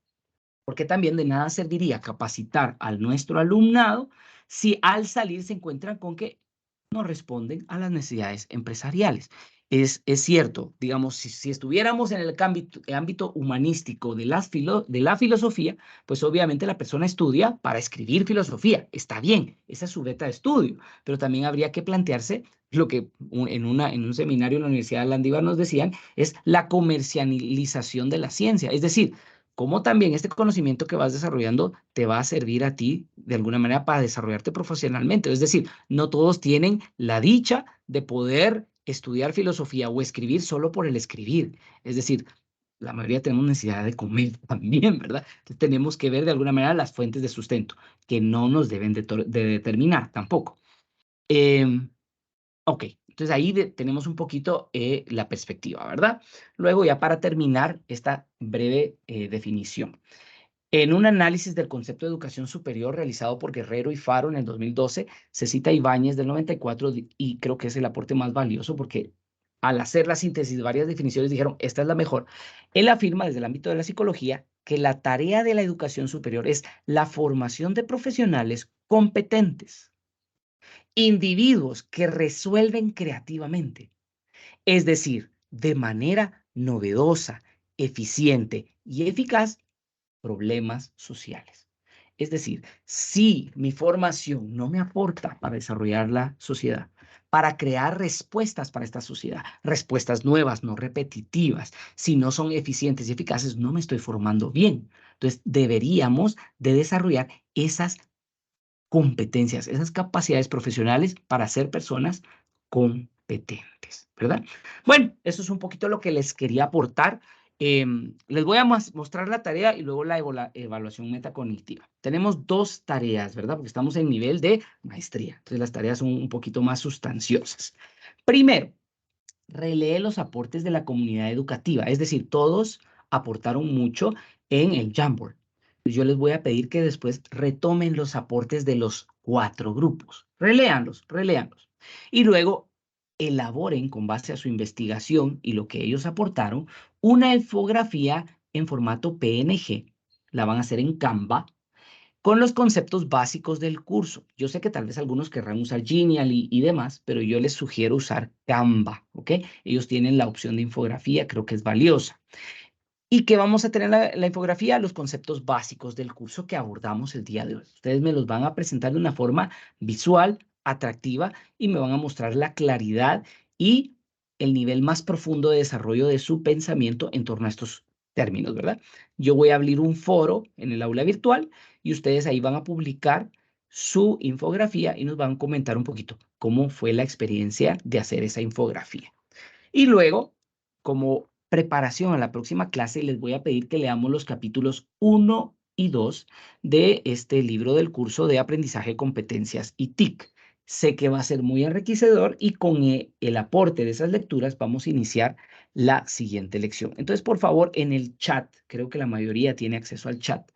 porque también de nada serviría capacitar al nuestro alumnado si al salir se encuentran con que no responden a las necesidades empresariales. Es cierto, digamos, si estuviéramos en el ámbito humanístico de la filosofía, pues obviamente la persona estudia para escribir filosofía. Está bien, esa es su beta de estudio, pero también habría que plantearse lo que en un seminario en la Universidad de Landívar nos decían, es la comercialización de la ciencia. Es decir, cómo también este conocimiento que vas desarrollando te va a servir a ti de alguna manera para desarrollarte profesionalmente. Es decir, no todos tienen la dicha de poder estudiar filosofía o escribir solo por el escribir. Es decir, la mayoría tenemos necesidad de comer también, ¿verdad? Entonces tenemos que ver de alguna manera las fuentes de sustento, que no nos deben de determinar tampoco. Ok, entonces ahí tenemos un poquito la perspectiva, ¿verdad? Luego, ya para terminar esta breve definición. En un análisis del concepto de educación superior realizado por Guerrero y Faro en el 2012, se cita a Ibáñez del 94 y creo que es el aporte más valioso porque al hacer la síntesis de varias definiciones dijeron, esta es la mejor. Él afirma desde el ámbito de la psicología que la tarea de la educación superior es la formación de profesionales competentes, individuos que resuelven creativamente, es decir, de manera novedosa, eficiente y eficaz, problemas sociales. Es decir, si mi formación no me aporta para desarrollar la sociedad, para crear respuestas para esta sociedad, respuestas nuevas, no repetitivas, si no son eficientes y eficaces, no me estoy formando bien. Entonces, deberíamos de desarrollar esas competencias, esas capacidades profesionales para ser personas competentes, ¿verdad? Bueno, eso es un poquito lo que les quería aportar. Les voy a mostrar la tarea y luego la evaluación metacognitiva. Tenemos dos tareas, ¿verdad? Porque estamos en nivel de maestría. Entonces, las tareas son un poquito más sustanciosas. Primero, relee los aportes de la comunidad educativa. Es decir, todos aportaron mucho en el Jamboard. Yo les voy a pedir que después retomen los aportes de los 4 grupos. Reléanlos. Y luego elaboren con base a su investigación y lo que ellos aportaron una infografía en formato PNG. La van a hacer en Canva con los conceptos básicos del curso. Yo sé que tal vez algunos querrán usar Genial y demás, pero yo les sugiero usar Canva, ¿ok? Ellos tienen la opción de infografía, creo que es valiosa. ¿Y qué vamos a tener la infografía? Los conceptos básicos del curso que abordamos el día de hoy. Ustedes me los van a presentar de una forma visual, atractiva, y me van a mostrar la claridad y el nivel más profundo de desarrollo de su pensamiento en torno a estos términos, ¿verdad? Yo voy a abrir un foro en el aula virtual y ustedes ahí van a publicar su infografía y nos van a comentar un poquito cómo fue la experiencia de hacer esa infografía. Y luego, como preparación a la próxima clase, les voy a pedir que leamos los capítulos 1 y 2 de este libro del curso de aprendizaje, competencias y TIC. Sé que va a ser muy enriquecedor y con el aporte de esas lecturas vamos a iniciar la siguiente lección. Entonces, por favor, en el chat, creo que la mayoría tiene acceso al chat,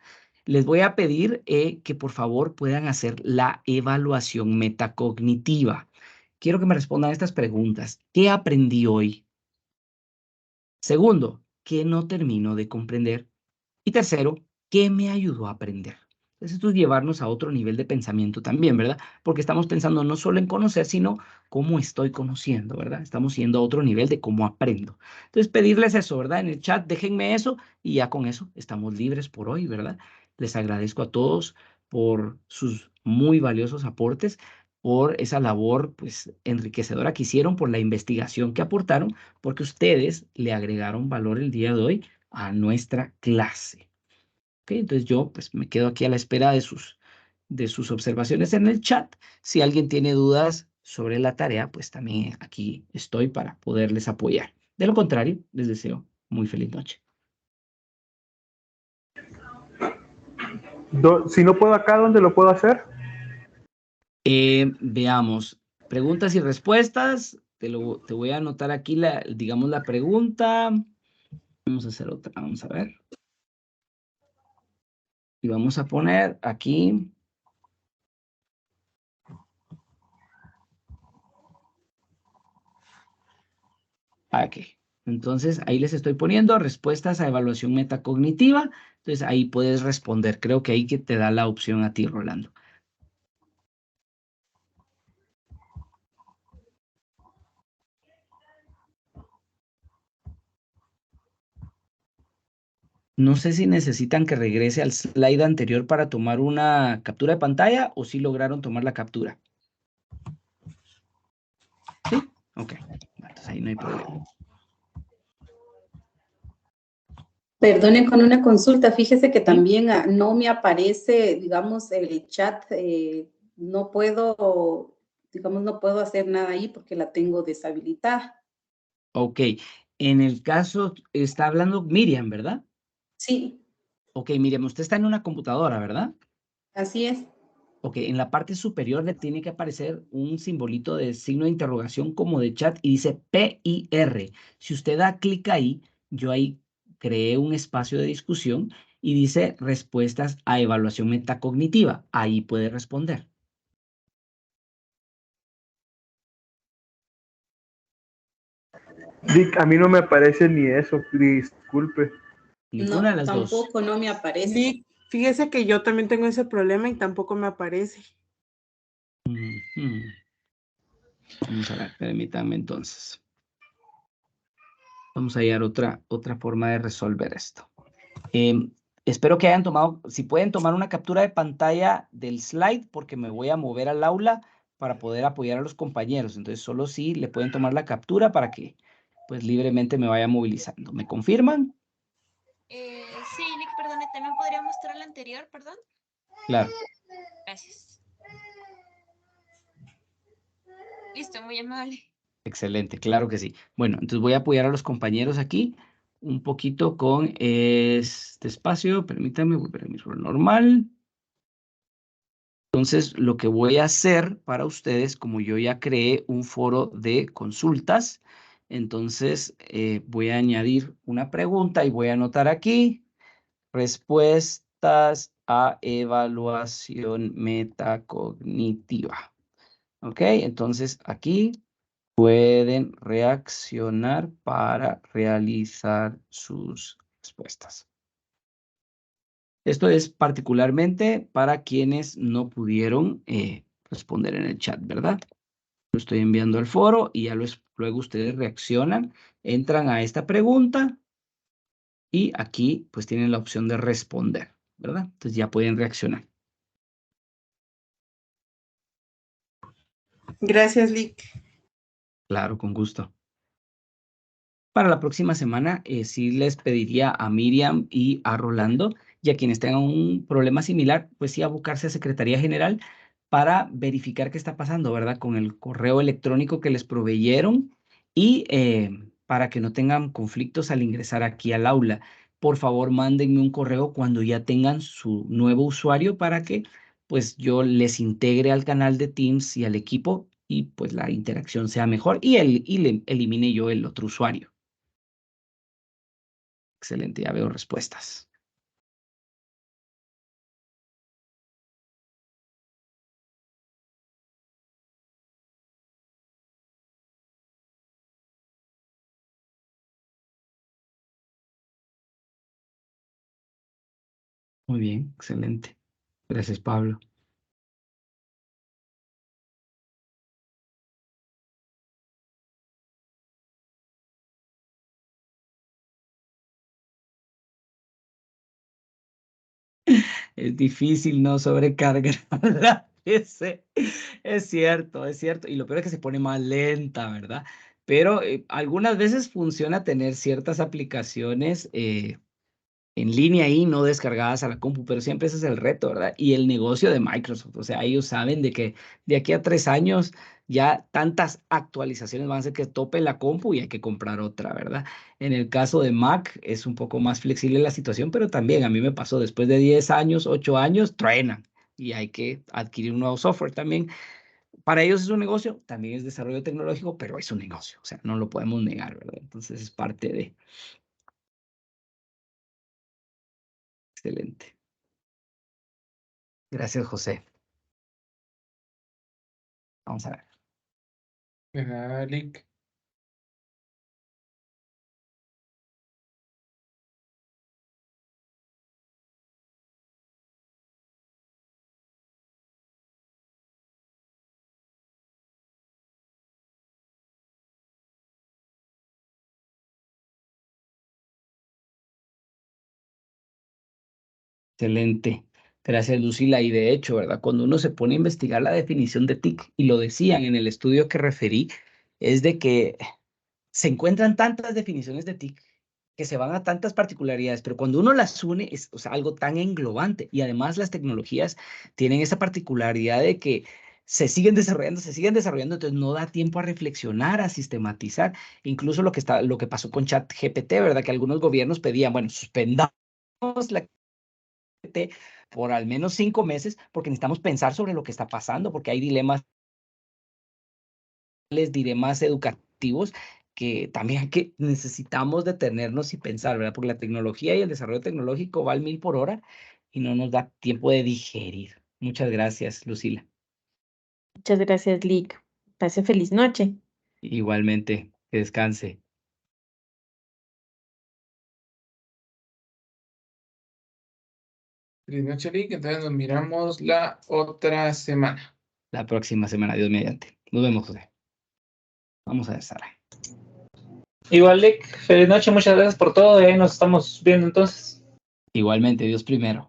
les voy a pedir que por favor puedan hacer la evaluación metacognitiva. Quiero que me respondan a estas preguntas. ¿Qué aprendí hoy? Segundo, ¿qué no termino de comprender? Y tercero, ¿qué me ayudó a aprender? Entonces, esto es llevarnos a otro nivel de pensamiento también, ¿verdad? Porque estamos pensando no solo en conocer, sino cómo estoy conociendo, ¿verdad? Estamos yendo a otro nivel de cómo aprendo. Entonces, pedirles eso, ¿verdad? En el chat, déjenme eso y ya con eso estamos libres por hoy, ¿verdad? Les agradezco a todos por sus muy valiosos aportes, por esa labor, pues, enriquecedora que hicieron, por la investigación que aportaron, porque ustedes le agregaron valor el día de hoy a nuestra clase. ¿Ok? Entonces yo pues me quedo aquí a la espera de sus observaciones en el chat. Si alguien tiene dudas sobre la tarea, pues también aquí estoy para poderles apoyar. De lo contrario, les deseo muy feliz noche. Si no puedo acá, ¿dónde lo puedo hacer? Veamos, preguntas y respuestas. Te voy a anotar aquí digamos, la pregunta. Vamos a hacer otra, vamos a ver. Y vamos a poner aquí. Aquí. Entonces, ahí les estoy poniendo respuestas a evaluación metacognitiva. Entonces, ahí puedes responder. Creo que ahí que te da la opción a ti, Rolando. No sé si necesitan que regrese al slide anterior para tomar una captura de pantalla o si lograron tomar la captura. ¿Sí? Ok. Entonces, ahí no hay problema. Perdone con una consulta, fíjese que también no me aparece, digamos, el chat, no puedo, digamos, no puedo hacer nada ahí porque la tengo deshabilitada. Ok, en el caso, está hablando Miriam, ¿verdad? Sí. Ok, Miriam, usted está en una computadora, ¿verdad? Así es. Ok, en la parte superior le tiene que aparecer un simbolito de signo de interrogación como de chat y dice PIR. Si usted da clic ahí, yo ahí creé un espacio de discusión y dice respuestas a evaluación metacognitiva. Ahí puede responder. Dick, a mí no me aparece ni eso, disculpe. Ninguna de las dos. Tampoco no me aparece. Dick, fíjese que yo también tengo ese problema y tampoco me aparece. Vamos a ver, permítanme entonces. Vamos a hallar otra forma de resolver esto. Espero que hayan tomado, si pueden tomar una captura de pantalla del slide, porque me voy a mover al aula para poder apoyar a los compañeros. Entonces, solo si le pueden tomar la captura para que, pues, libremente me vaya movilizando. ¿Me confirman? Sí, Nick, perdone, ¿también podría mostrar la anterior, perdón? Claro. Gracias. Listo, muy amable. Excelente, claro que sí. Bueno, entonces voy a apoyar a los compañeros aquí un poquito con este espacio. Permítanme volver a mi rol normal. Entonces, lo que voy a hacer para ustedes, como yo ya creé un foro de consultas, entonces voy a añadir una pregunta y voy a anotar aquí respuestas a evaluación metacognitiva. ¿Ok? Entonces, aquí pueden reaccionar para realizar sus respuestas. Esto es particularmente para quienes no pudieron responder en el chat, ¿verdad? Lo estoy enviando al foro y ya luego ustedes reaccionan, entran a esta pregunta y aquí pues tienen la opción de responder, ¿verdad? Entonces ya pueden reaccionar. Gracias, Lick. Claro, con gusto. Para la próxima semana, sí les pediría a Miriam y a Rolando, y a quienes tengan un problema similar, pues sí abocarse a Secretaría General para verificar qué está pasando, ¿verdad? Con el correo electrónico que les proveyeron y para que no tengan conflictos al ingresar aquí al aula. Por favor, mándenme un correo cuando ya tengan su nuevo usuario para que pues yo les integre al canal de Teams y al equipo y pues la interacción sea mejor y le elimine yo el otro usuario. Excelente, ya veo respuestas. Muy bien, excelente. Gracias, Pablo. Es difícil no sobrecargar la PC. Es cierto, es cierto. Y lo peor es que se pone más lenta, ¿verdad? Pero algunas veces funciona tener ciertas aplicaciones en línea y no descargadas a la compu, pero siempre ese es el reto, ¿verdad? Y el negocio de Microsoft, o sea, ellos saben de que de aquí a 3 años ya tantas actualizaciones van a hacer que tope la compu y hay que comprar otra, ¿verdad? En el caso de Mac es un poco más flexible la situación, pero también a mí me pasó después de 10 años, 8 años, truenan y hay que adquirir un nuevo software también. Para ellos es un negocio, también es desarrollo tecnológico, pero es un negocio, o sea, no lo podemos negar, ¿verdad? Entonces es parte de... Excelente. Gracias, José. Vamos a ver. De nada, Lick. Excelente. Gracias, Lucila. Y de hecho, ¿verdad? Cuando uno se pone a investigar la definición de TIC, y lo decían en el estudio que referí, es de que se encuentran tantas definiciones de TIC que se van a tantas particularidades, pero cuando uno las une es, o sea, algo tan englobante. Y además las tecnologías tienen esa particularidad de que se siguen desarrollando, entonces no da tiempo a reflexionar, a sistematizar. Incluso lo que pasó con ChatGPT, ¿verdad? Que algunos gobiernos pedían, bueno, suspendamos la por al menos 5 meses, porque necesitamos pensar sobre lo que está pasando, porque hay dilemas educativos que también necesitamos detenernos y pensar, ¿verdad? Porque la tecnología y el desarrollo tecnológico va al 1000 por hora y no nos da tiempo de digerir. Muchas gracias, Lucila. Muchas gracias, Lick. Pase feliz noche. Igualmente, que descanse. Feliz noche, Lick. Entonces nos miramos la otra semana. La próxima semana, Dios mediante. Nos vemos, José. Vamos a ver, Sara. Igual, Lick, feliz noche, muchas gracias por todo. Y ahí nos estamos viendo entonces. Igualmente, Dios primero.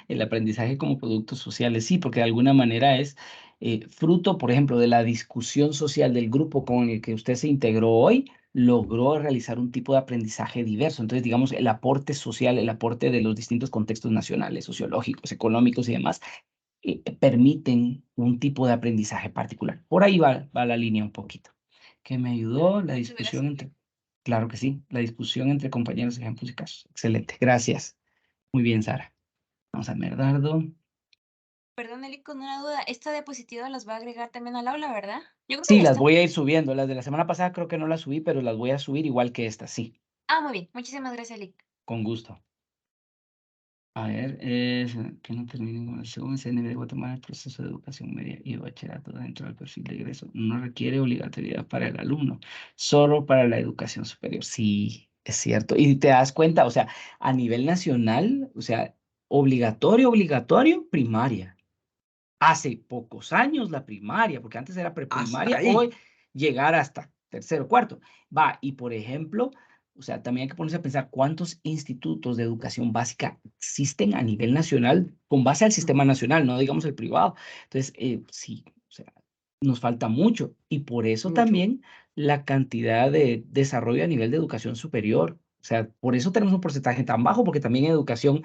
El aprendizaje como productos sociales, sí, porque de alguna manera es fruto, por ejemplo, de la discusión social del grupo con el que usted se integró hoy, logró realizar un tipo de aprendizaje diverso. Entonces, digamos, el aporte social, el aporte de los distintos contextos nacionales, sociológicos, económicos y demás, permiten un tipo de aprendizaje particular. Por ahí va la línea un poquito. Que me ayudó la discusión entre... Claro que sí, la discusión entre compañeros, ejemplos y casos. Excelente, gracias. Muy bien, Sara. Vamos a Merdardo. Perdón, Eli, con una duda. Esta diapositiva las va a agregar también al aula, ¿verdad? Yo creo que Sí, ya las está. voy a ir subiendo. Las de la semana pasada creo que no las subí, pero las voy a subir igual que esta, sí, Ah, muy bien. Muchísimas gracias, Eli. con gusto. A ver, que no termine con el segundo CNB de Guatemala, el proceso de educación media y bachillerato dentro del perfil de ingreso no requiere obligatoriedad para el alumno, solo para la educación superior. Sí, es cierto. Y te das cuenta, o sea, a nivel nacional, o sea, obligatorio, primaria. Hace pocos años la primaria, porque antes era preprimaria, Hasta hoy ahí. llegar hasta tercero, cuarto. Va, y por ejemplo, o sea, también hay que ponerse a pensar cuántos institutos de educación básica existen a nivel nacional con base al sistema nacional, no digamos el privado. Entonces, sí, o sea, nos falta mucho y por eso Mucho. también la cantidad de desarrollo a nivel de educación superior. O sea, por eso tenemos un porcentaje tan bajo, porque también en educación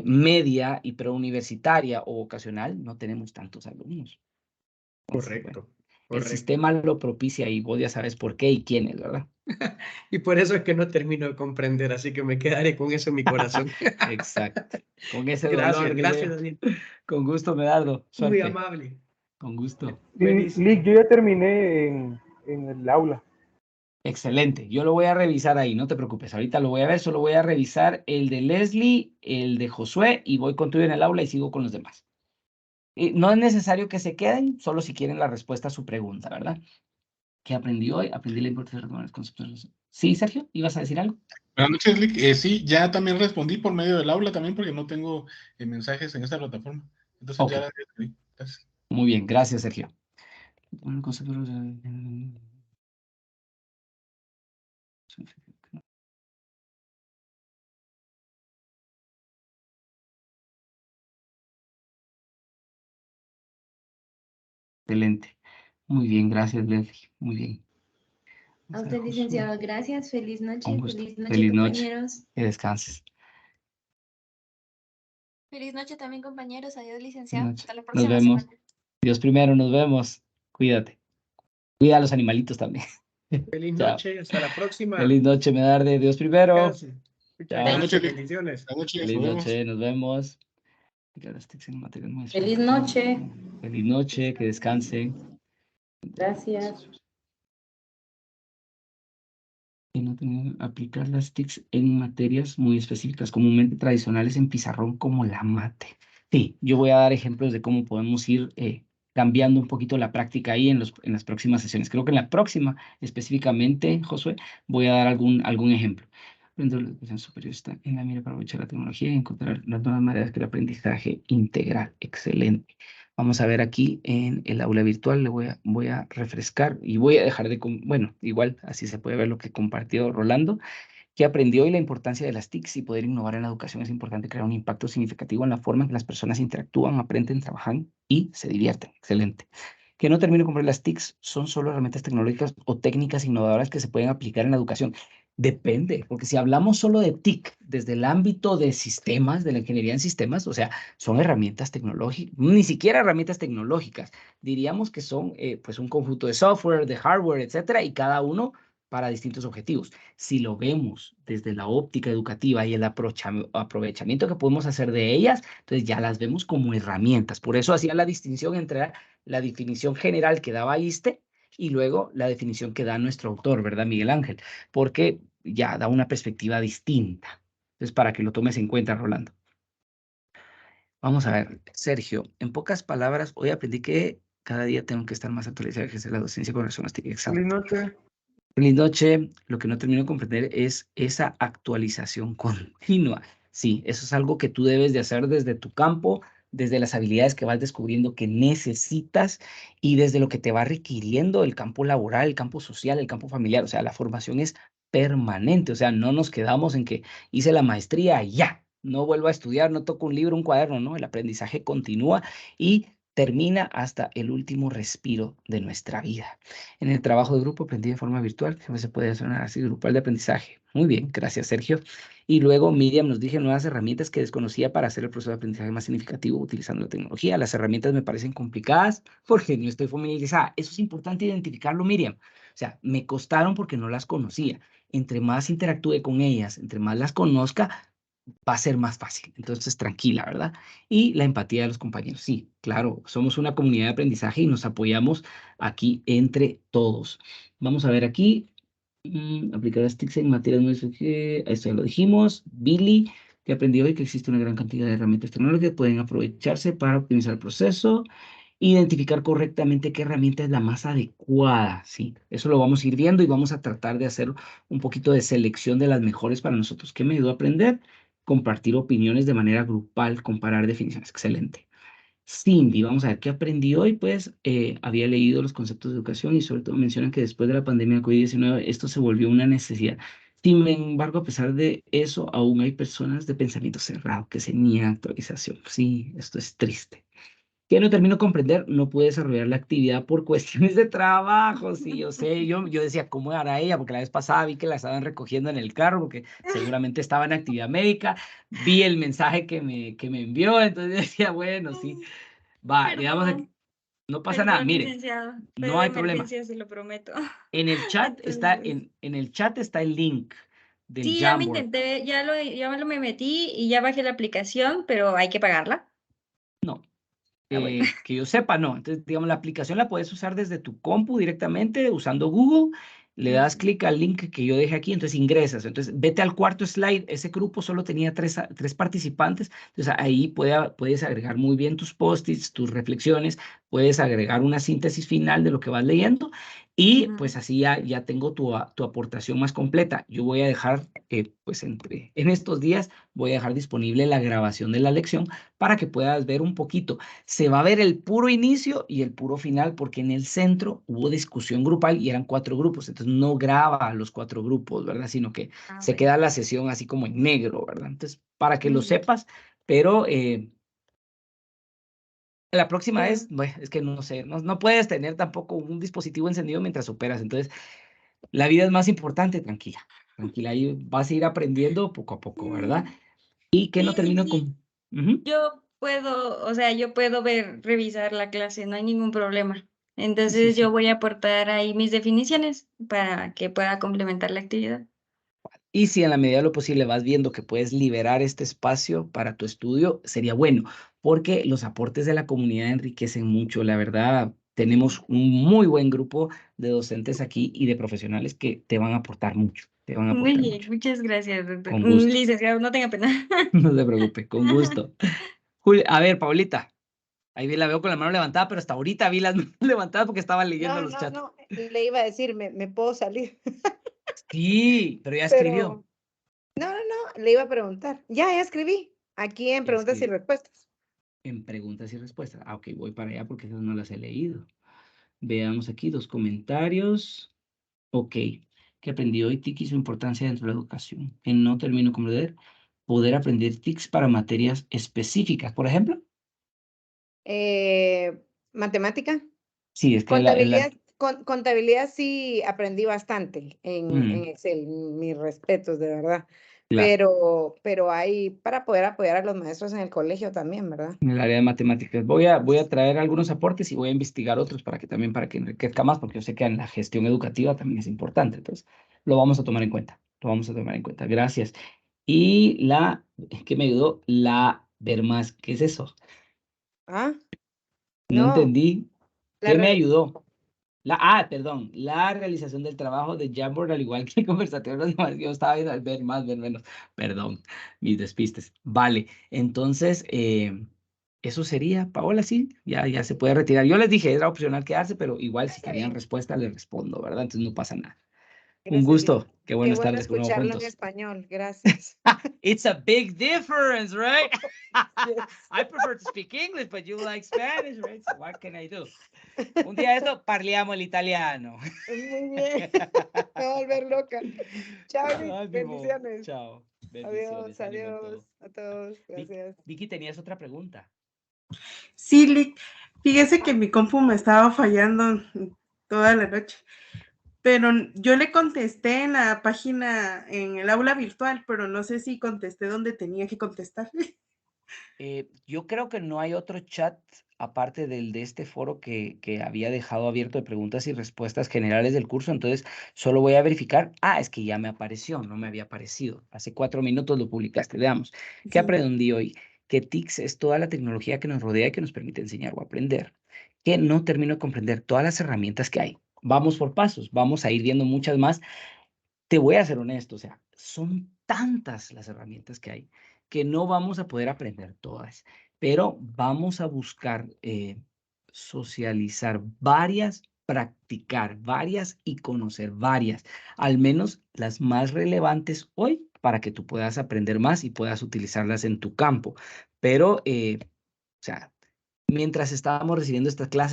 media y preuniversitaria o vocacional no tenemos tantos alumnos. Entonces, bueno, Correcto, el correcto. sistema lo propicia y vos ya sabes por qué y quiénes, ¿verdad? Y por eso es que no termino de comprender, así que me quedaré con eso en mi corazón. Exacto. Con ese Gracias, dolor, digo gracias, yo. Daniel. Con gusto, Medardo. Muy Suerte. amable. Con gusto. Buenísimo. Lick, yo ya terminé en el aula. Excelente. Yo lo voy a revisar ahí, no te preocupes. Ahorita lo voy a ver, solo voy a revisar el de Leslie, el de Josué y voy con tuyo en el aula y sigo con los demás. no es necesario que se queden, solo si quieren la respuesta a su pregunta, ¿verdad? ¿Qué aprendí hoy? Aprendí la importancia de retomar los conceptos. Sí, Sergio, ¿ibas a decir algo? Buenas noches, Lick. Sí, ya también respondí por medio del aula también porque no tengo mensajes en esta plataforma. Entonces Ok. ya las respondí. Gracias. Muy bien, gracias, Sergio. Excelente. Muy bien, gracias, Leslie. Muy bien. A usted, licenciado, gracias. Feliz noche. Un gusto. Feliz noche, Feliz noche. compañeros. Que descanses. Feliz noche también, compañeros. Adiós, licenciado. Hasta la Nos próxima vemos. semana. Dios primero, nos vemos. Cuídate. Cuida a los animalitos también. Feliz Chao. noche, hasta la próxima. Feliz noche, Medarde. Dios primero. Descanse. Muchas Chao. gracias, bendiciones. Feliz noche, nos vemos. Feliz noche. Feliz noche, que descansen. Gracias. Y no tener aplicar las TICs en materias muy específicas, comúnmente tradicionales en pizarrón como la mate. Sí, yo voy a dar ejemplos de cómo podemos ir cambiando un poquito la práctica ahí en las próximas sesiones. Creo que en la próxima, específicamente, Josué, voy a dar algún ejemplo. La educación superior está en la mira para aprovechar la tecnología y encontrar las nuevas maneras de aprendizaje integral. Excelente. Vamos a ver aquí en el aula virtual, le voy a refrescar y voy a dejar de, bueno, igual así se puede ver lo que compartió Rolando, que aprendió hoy la importancia de las TICs y poder innovar en la educación. Es importante crear un impacto significativo en la forma en que las personas interactúan, aprenden, trabajan y se divierten. Excelente. Que no termino de comprar las TICs, son solo herramientas tecnológicas o técnicas innovadoras que se pueden aplicar en la educación. Depende, porque si hablamos solo de TIC desde el ámbito de sistemas, de la ingeniería en sistemas, o sea, son herramientas tecnológicas, ni siquiera herramientas tecnológicas, diríamos que son pues un conjunto de software, de hardware, etcétera, y cada uno para distintos objetivos. Si lo vemos desde la óptica educativa y el aprovechamiento que podemos hacer de ellas, entonces ya las vemos como herramientas. Por eso hacía la distinción entre la definición general que daba ISTE y luego la definición que da nuestro autor, ¿verdad, Miguel Ángel? Porque ya da una perspectiva distinta. Entonces, para que lo tomes en cuenta, Rolando. Vamos a ver, Sergio, en pocas palabras, hoy aprendí que cada día tengo que estar más actualizado y ejercer la docencia con relación a este examen. Feliz noche. Feliz noche. Lo que no termino de comprender es esa actualización continua. Sí, eso es algo que tú debes de hacer desde tu campo, desde las habilidades que vas descubriendo que necesitas y desde lo que te va requiriendo el campo laboral, el campo social, el campo familiar. O sea, la formación es permanente. O sea, no nos quedamos en que hice la maestría y ya, no vuelvo a estudiar, no toco un libro, un cuaderno, no. El aprendizaje continúa y termina hasta el último respiro de nuestra vida. En el trabajo de grupo aprendí de forma virtual, que se puede hacer un análisis grupal de aprendizaje. Muy bien, gracias, Sergio. Y luego Miriam nos dijo nuevas herramientas que desconocía para hacer el proceso de aprendizaje más significativo utilizando la tecnología. Las herramientas me parecen complicadas porque no estoy familiarizada. Eso es importante identificarlo, Miriam. O sea, me costaron porque no las conocía. Entre más interactúe con ellas, entre más las conozca, va a ser más fácil. Entonces, tranquila, ¿verdad? Y la empatía de los compañeros. Sí, claro, somos una comunidad de aprendizaje y nos apoyamos aquí entre todos. Vamos a ver aquí. Aplicar las TICs en materias muy esto ya lo dijimos. Billy, que aprendió hoy que existe una gran cantidad de herramientas tecnológicas que pueden aprovecharse para optimizar el proceso. Identificar correctamente qué herramienta es la más adecuada, ¿sí? Eso lo vamos a ir viendo y vamos a tratar de hacer un poquito de selección de las mejores para nosotros. ¿Qué me ayudó a aprender? Compartir opiniones de manera grupal, comparar definiciones. Excelente. Cindy, vamos a ver qué aprendí hoy. Pues había leído los conceptos de educación y sobre todo mencionan que después de la pandemia de COVID-19 esto se volvió una necesidad. Sin embargo, a pesar de eso, aún hay personas de pensamiento cerrado que se niegan a actualización. Sí, esto es triste. Que no termino de comprender, no pude desarrollar la actividad por cuestiones de trabajo. Sí, yo sé, yo decía, ¿cómo hará ella? Porque la vez pasada vi que la estaban recogiendo en el carro, porque seguramente estaba en actividad médica. Vi el mensaje que me envió, entonces decía, bueno, sí, va, digamos, no pasa nada, mire, licenciado. no hay problema. Se lo prometo. En el chat está, Entonces, en el chat está el link del sí, ya me Jamboard. intenté, ya me metí y ya bajé la aplicación, pero hay que pagarla. No. Bueno. Que yo sepa, no. Entonces, digamos, la aplicación la puedes usar desde tu compu directamente usando Google le das clic al link que yo dejé aquí, entonces ingresas. Entonces, vete al cuarto slide. Ese grupo solo tenía tres participantes. Entonces, ahí puedes agregar muy bien tus post-its, tus reflexiones. Puedes agregar una síntesis final de lo que vas leyendo. Y pues así ya tengo tu aportación más completa. Yo voy a dejar, pues en estos días, voy a dejar disponible la grabación de la lección para que puedas ver un poquito. Se va a ver el puro inicio y el puro final, porque en el centro hubo discusión grupal y eran 4 grupos. Entonces no graba a los 4 grupos, ¿verdad? Sino que se queda la sesión así como en negro, ¿verdad? Entonces, para que lo sepas, pero la próxima vez, bueno, es que no sé, no puedes tener tampoco un dispositivo encendido mientras operas. Entonces, la vida es más importante, tranquila. Tranquila, ahí vas a ir aprendiendo poco a poco, ¿verdad? Y que no termino con... Yo puedo, o sea, yo puedo revisar la clase, no hay ningún problema. Entonces yo voy a aportar ahí mis definiciones para que pueda complementar la actividad. Y si en la medida de lo posible vas viendo que puedes liberar este espacio para tu estudio, sería bueno, porque los aportes de la comunidad enriquecen mucho. La verdad, tenemos un muy buen grupo de docentes aquí y de profesionales que te van a aportar mucho. Te van a Muy aportar bien, mucho. muchas gracias, doctor. Con gusto. Licenciado, no tenga pena. No se preocupe, con gusto. A ver, Paulita. Ahí la veo con la mano levantada, pero hasta ahorita vi las manos levantadas porque estaba leyendo los chats. No, le iba a decir, me puedo salir. Sí, pero ya escribió. No, le iba a preguntar. Ya escribí. Aquí en preguntas y respuestas. En preguntas y respuestas. Ah, ok, voy para allá porque esas no las he leído. Veamos aquí 2 comentarios. Ok. ¿Qué aprendí hoy? TIC y su importancia dentro de la educación. En no termino con leer. Poder aprender TICs para materias específicas, por ejemplo. Matemática. Sí, es que contabilidad sí aprendí bastante en Excel. Mis respetos, de verdad. Claro. Pero hay para poder apoyar a los maestros en el colegio también, ¿verdad? En el área de matemáticas. Voy a traer algunos aportes y voy a investigar otros para que enriquezca más, porque yo sé que en la gestión educativa también es importante. Entonces, lo vamos a tomar en cuenta. Lo vamos a tomar en cuenta. Gracias. Y ¿qué me ayudó? Ver más. ¿Qué es eso? Ah. No entendí. ¿Qué me ayudó? Perdón, la realización del trabajo de Jamboard, al igual que el conversatorio, los demás, yo estaba viendo al ver más, ver menos. Perdón, mis despistes. Vale, entonces, eso sería, Paola, sí, ya se puede retirar. Yo les dije, era opcional quedarse, pero igual si querían respuesta, les respondo, ¿verdad? Entonces no pasa nada. Un gusto. Qué buenas tardes con nuevo escucharlo juntos. en español, gracias. It's a big difference, right? I prefer to speak English, but you like Spanish, right? So what can I do? Un día esto, parliamo el italiano. Muy bien. Me voy a volver loca. Chao, bendiciones. Chao. Bendiciones. Adiós a todos. Gracias. Vicky, ¿tenías otra pregunta? Sí, Lick. Fíjese que mi compu me estaba fallando toda la noche. Pero yo le contesté en la página, en el aula virtual, pero no sé si contesté donde tenía que contestar. Yo creo que no hay otro chat aparte del de este foro que había dejado abierto de preguntas y respuestas generales del curso. Entonces, solo voy a verificar. Es que ya me apareció, no me había aparecido. Hace 4 minutos lo publicaste. Veamos. ¿Qué aprendí hoy? Que TICS es toda la tecnología que nos rodea y que nos permite enseñar o aprender. Que no termino de comprender todas las herramientas que hay. Vamos por pasos, vamos a ir viendo muchas más. Te voy a ser honesto, o sea, son tantas las herramientas que hay que no vamos a poder aprender todas, pero vamos a buscar socializar varias, practicar varias y conocer varias, al menos las más relevantes hoy para que tú puedas aprender más y puedas utilizarlas en tu campo. Pero, o sea, mientras estábamos recibiendo estas clases,